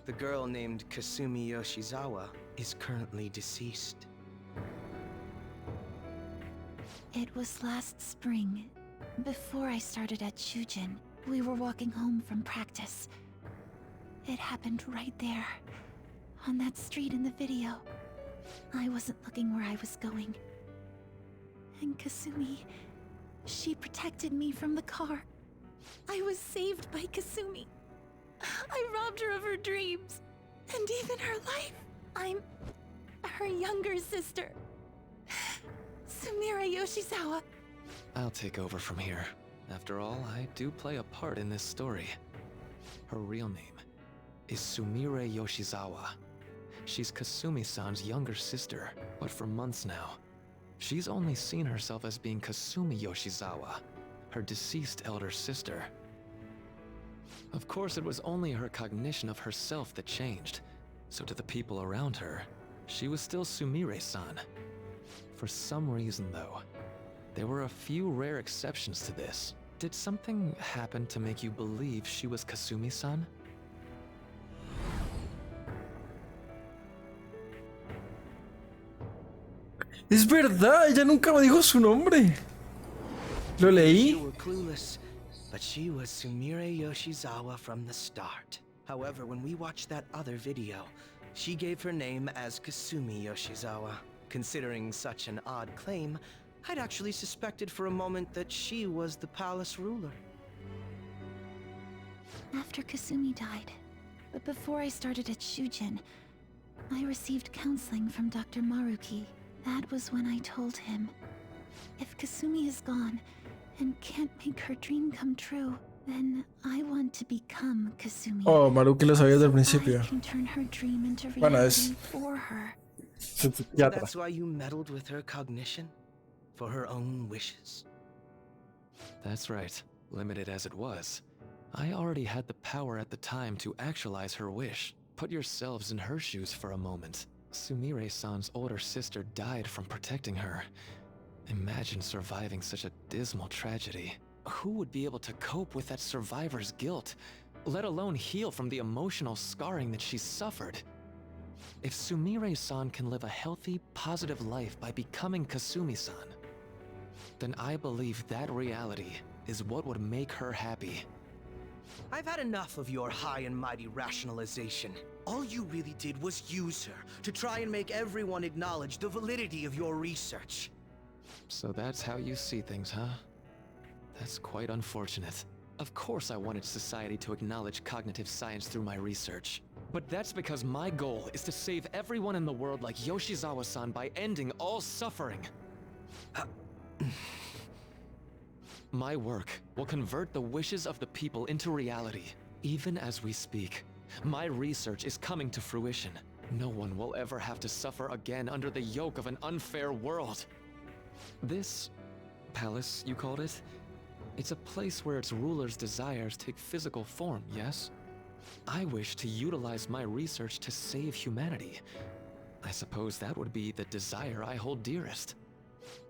The girl named Kasumi Yoshizawa is currently deceased. It was last spring. Before I started at Shujin, we were walking home from practice. It happened right there, on that street in the video. I wasn't looking where I was going. And Kasumi, she protected me from the car. I was saved by Kasumi. I robbed her of her dreams, and even her life. I'm her younger sister. Sumire Yoshizawa. I'll take over from here. After all, I do play a part in this story. Her real name is Sumire Yoshizawa. She's Kasumi-san's younger sister, but for months now, she's only seen herself as being Kasumi Yoshizawa, her deceased elder sister. Of course, it was only her cognition of herself that changed, so to the people around her, she was still Sumire-san. For some reason, though, there were a few rare exceptions to this. Did something happen to make you believe she was Kasumi-san? Es verdad, ella nunca me dijo su nombre. Lo leí. You were clueless, but she was Sumire Yoshizawa from the start. However, when we watched that other video, she gave her name as Kasumi Yoshizawa. Considering such an odd claim, I'd actually suspected for a moment that she was the palace ruler. After Kasumi died, but before I started at Shujin, I received counseling from Dr. Maruki. That was when I told him, if Kasumi is gone and can't make her dream come true, then I want to become Kasumi. Oh, Maruki lo sabía desde el I principio. can turn her dream into Bueno, reality for her. Su So psiquiatra. that's why you meddled with her cognition? For her own wishes? That's right. Limited as it was, I already had the power at the time to actualize her wish. Put yourselves in her shoes for a moment. Sumire-san's older sister died from protecting her. Imagine surviving such a dismal tragedy. Who would be able to cope with that survivor's guilt, let alone heal from the emotional scarring that she suffered? If Sumire-san can live a healthy, positive life by becoming Kasumi-san, then I believe that reality is what would make her happy. I've had enough of your high and mighty rationalization. All you really did was use her to try and make everyone acknowledge the validity of your research. So that's how you see things, huh? That's quite unfortunate. Of course I wanted society to acknowledge cognitive science through my research. But that's because my goal is to save everyone in the world like Yoshizawa-san by ending all suffering. My work will convert the wishes of the people into reality. Even as we speak, my research is coming to fruition. No one will ever have to suffer again under the yoke of an unfair world. This palace, you called it? It's a place where its ruler's desires take physical form, yes? I wish to utilize my research to save humanity. I suppose that would be the desire I hold dearest.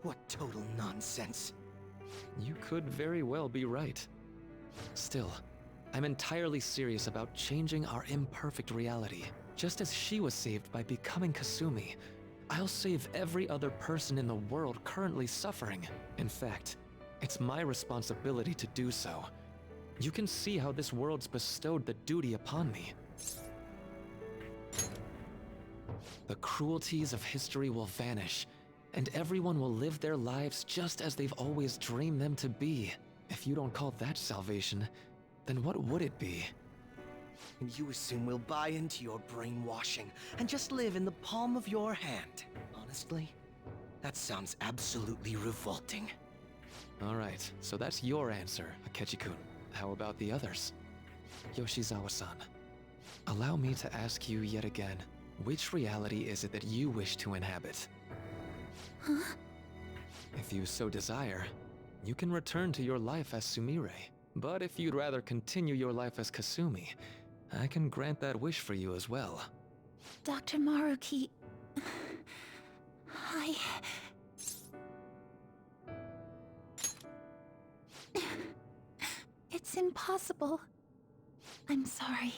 What total nonsense. You could very well be right. Still, I'm entirely serious about changing our imperfect reality. Just as she was saved by becoming Kasumi, I'll save every other person in the world currently suffering. In fact, it's my responsibility to do so. You can see how this world's bestowed the duty upon me. The cruelties of history will vanish, and everyone will live their lives just as they've always dreamed them to be. If you don't call that salvation, then what would it be? And you assume we'll buy into your brainwashing and just live in the palm of your hand. Honestly, that sounds absolutely revolting. Alright, so that's your answer, Akechi-kun. How about the others? Yoshizawa-san, allow me to ask you yet again, which reality is it that you wish to inhabit? Huh? If you so desire, you can return to your life as Sumire. But if you'd rather continue your life as Kasumi, I can grant that wish for you as well. Dr. Maruki... It's impossible. I'm sorry,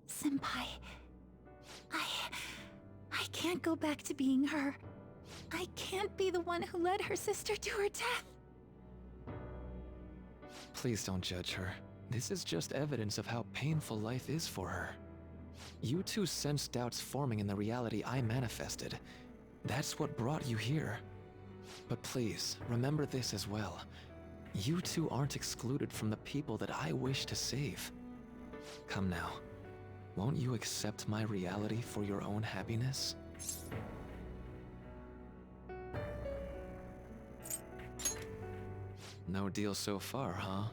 Senpai. I can't go back to being her. I can't be the one who led her sister to her death. Please don't judge her. This is just evidence of how painful life is for her. You two sensed doubts forming in the reality I manifested. That's what brought you here. But please, remember this as well. You two aren't excluded from the people that I wish to save. Come now. Won't you accept my reality for your own happiness? No deal so far, huh?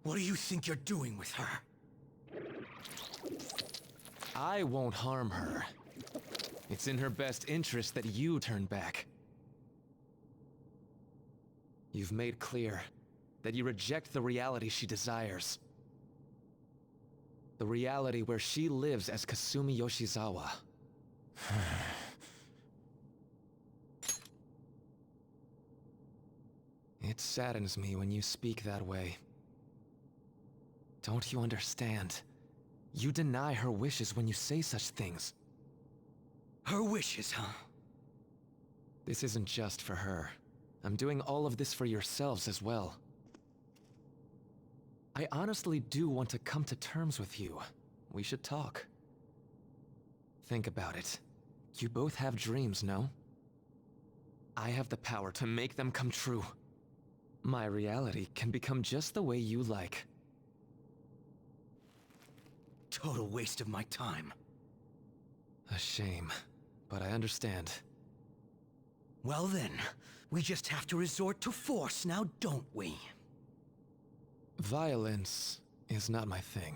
What do you think you're doing with her? I won't harm her. It's in her best interest that you turn back. You've made clear that you reject the reality she desires. The reality where she lives as Kasumi Yoshizawa. It saddens me when you speak that way. Don't you understand? You deny her wishes when you say such things. Her wishes, huh? This isn't just for her. I'm doing all of this for yourselves as well. I honestly do want to come to terms with you. We should talk. Think about it. You both have dreams, no? I have the power to make them come true. My reality can become just the way you like. Total waste of my time. A shame, but I understand. Well then, we just have to resort to force now, don't we? Violence is not my thing.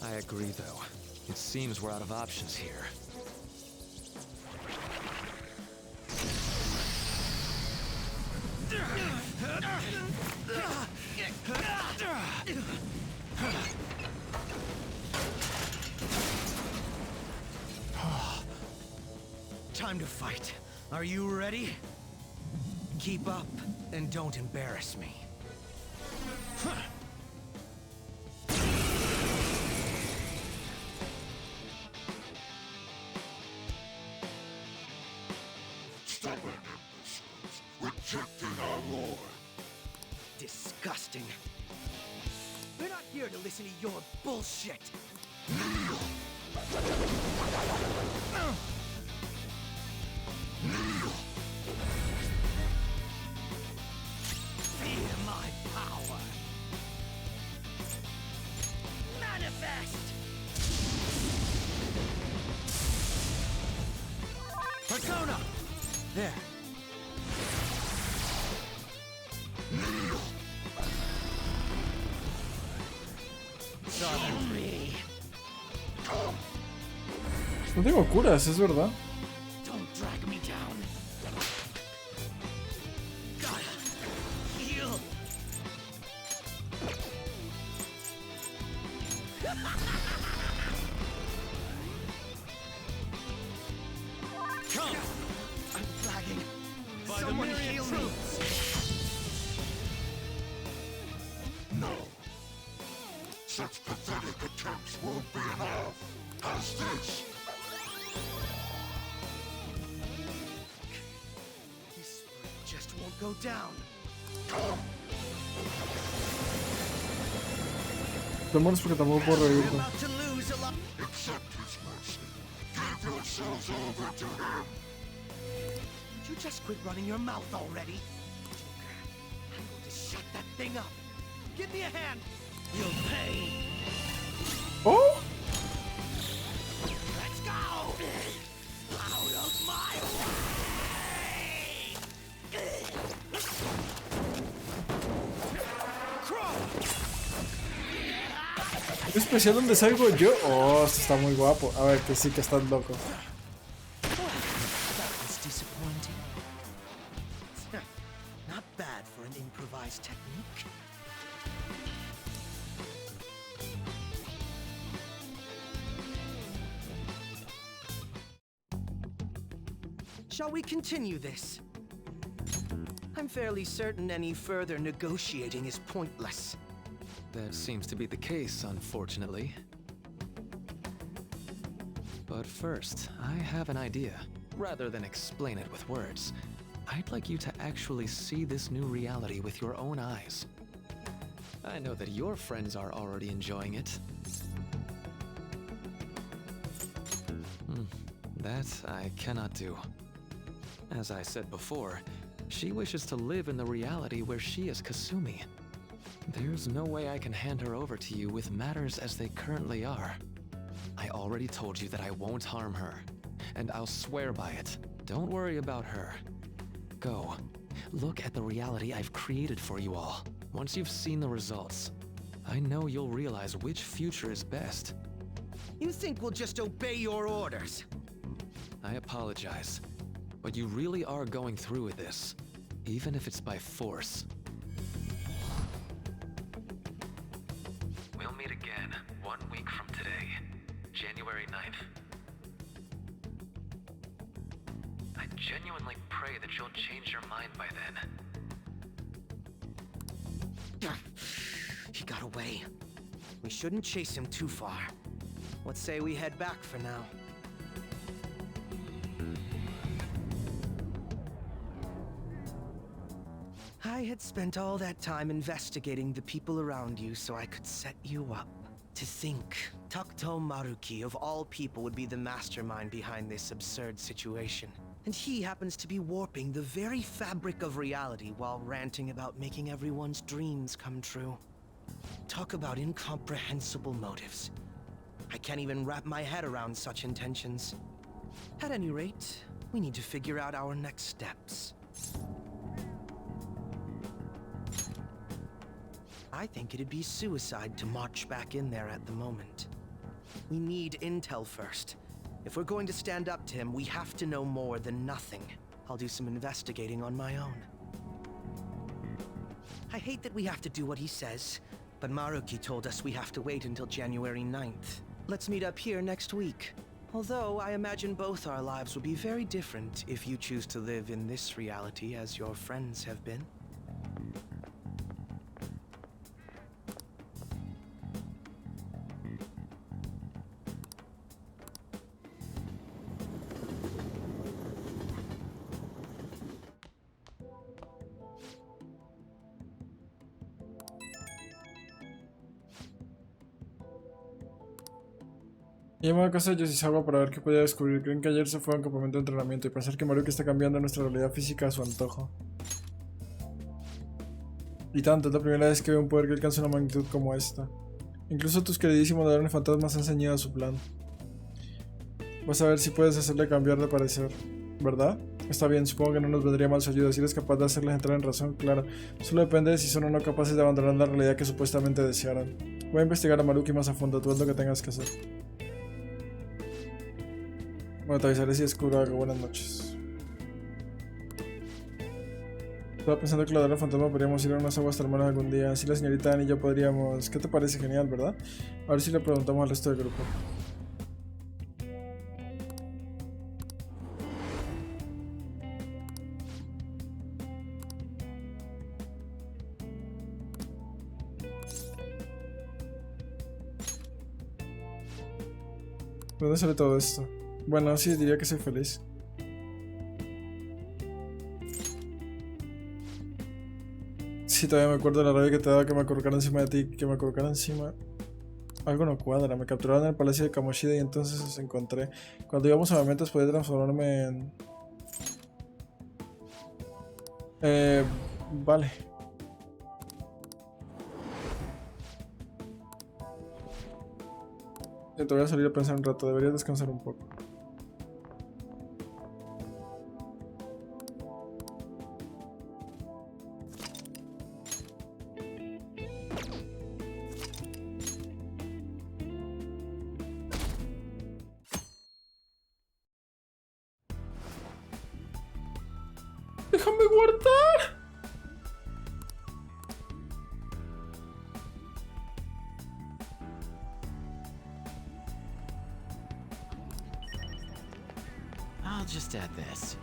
I agree, though. It seems we're out of options here. Time to fight. Are you ready? Keep up, and don't embarrass me. Stubborn imbeciles, rejecting our lord. Disgusting. We're not here to listen to your bullshit. Kneel! Kneel! Fear my power. Manifest! Persona! There. Kneel! Sorry. Come! No tengo curas, es verdad. Don't drag me down. Gotta heal. Come! I'm flagging. Someone heal me. No. Such pathetic attempts won't be enough. As this. This just won't go down. Te mueres porque tampoco puedo revivirte. About to lose a lot. Accept his mercy. Give yourselves over to him. Would you just quit running your mouth already? I'm going to shut that thing up. Give me a hand. You'll pay. Oh? Let's go! Out of my way! ¿Un especial donde salgo yo? Oh, esto está muy guapo. A ver, que sí que están locos. That was disappointing. Not bad for an improvised technique. Shall we continue this? I'm fairly certain any further negotiating is pointless. That seems to be the case, unfortunately. But first, I have an idea. Rather than explain it with words, I'd like you to actually see this new reality with your own eyes. I know that your friends are already enjoying it. That I cannot do. As I said before, she wishes to live in the reality where she is Kasumi. There's no way I can hand her over to you with matters as they currently are. I already told you that I won't harm her, and I'll swear by it. Don't worry about her. Go. Look at the reality I've created for you all. Once you've seen the results, I know you'll realize which future is best. You think we'll just obey your orders? I apologize, but you really are going through with this, even if it's by force. We'll meet again 1 week from today, January 9th. I genuinely pray that you'll change your mind by then. He got away. We shouldn't chase him too far. Let's say we head back for now. I had spent all that time investigating the people around you so I could set you up. To think, Takuto Maruki of all people would be the mastermind behind this absurd situation. And he happens to be warping the very fabric of reality while ranting about making everyone's dreams come true. Talk about incomprehensible motives. I can't even wrap my head around such intentions. At any rate, we need to figure out our next steps. I think it'd be suicide to march back in there at the moment. We need intel first. If we're going to stand up to him, we have to know more than nothing. I'll do some investigating on my own. I hate that we have to do what he says, but Maruki told us we have to wait until January 9th. Let's meet up here next week. Although I imagine both our lives will be very different if you choose to live in this reality as your friends have been. Llamo a casa de Yoshizawa para ver qué podía descubrir. Creen que ayer se fue a un campamento de entrenamiento y pensar que Maruki está cambiando nuestra realidad física a su antojo. Y tanto, es la primera vez que veo un poder que alcanza una magnitud como esta. Incluso tus queridísimos ladrones fantasmas han enseñado su plan. Vas a ver si puedes hacerle cambiar de parecer, ¿verdad? Está bien, supongo que no nos vendría mal su ayuda. Si eres capaz de hacerles entrar en razón, claro. Solo depende de si son o no capaces de abandonar la realidad que supuestamente desearan. Voy a investigar a Maruki más a fondo, tú haz lo que tengas que hacer. Bueno, te avisaré si descubro algo. Buenas noches. Estaba pensando que la de la fantasma podríamos ir a unas aguas termales algún día. Así la señorita Anne y yo podríamos... ¿Qué te parece? Genial, ¿verdad? A ver si le preguntamos al resto del grupo. ¿De dónde sale todo esto? Bueno, sí, diría que soy feliz. Sí, todavía me acuerdo de la rabia que te daba que me acurrucara encima de ti, que me acurrucara encima. Algo no cuadra, me capturaron en el palacio de Kamoshida y entonces os encontré. Cuando íbamos a Mementos podía transformarme en... Vale. Te voy a salir a pensar un rato, deberías descansar un poco. ¡Déjame guardar! I'll just add this.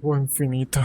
Juego infinito.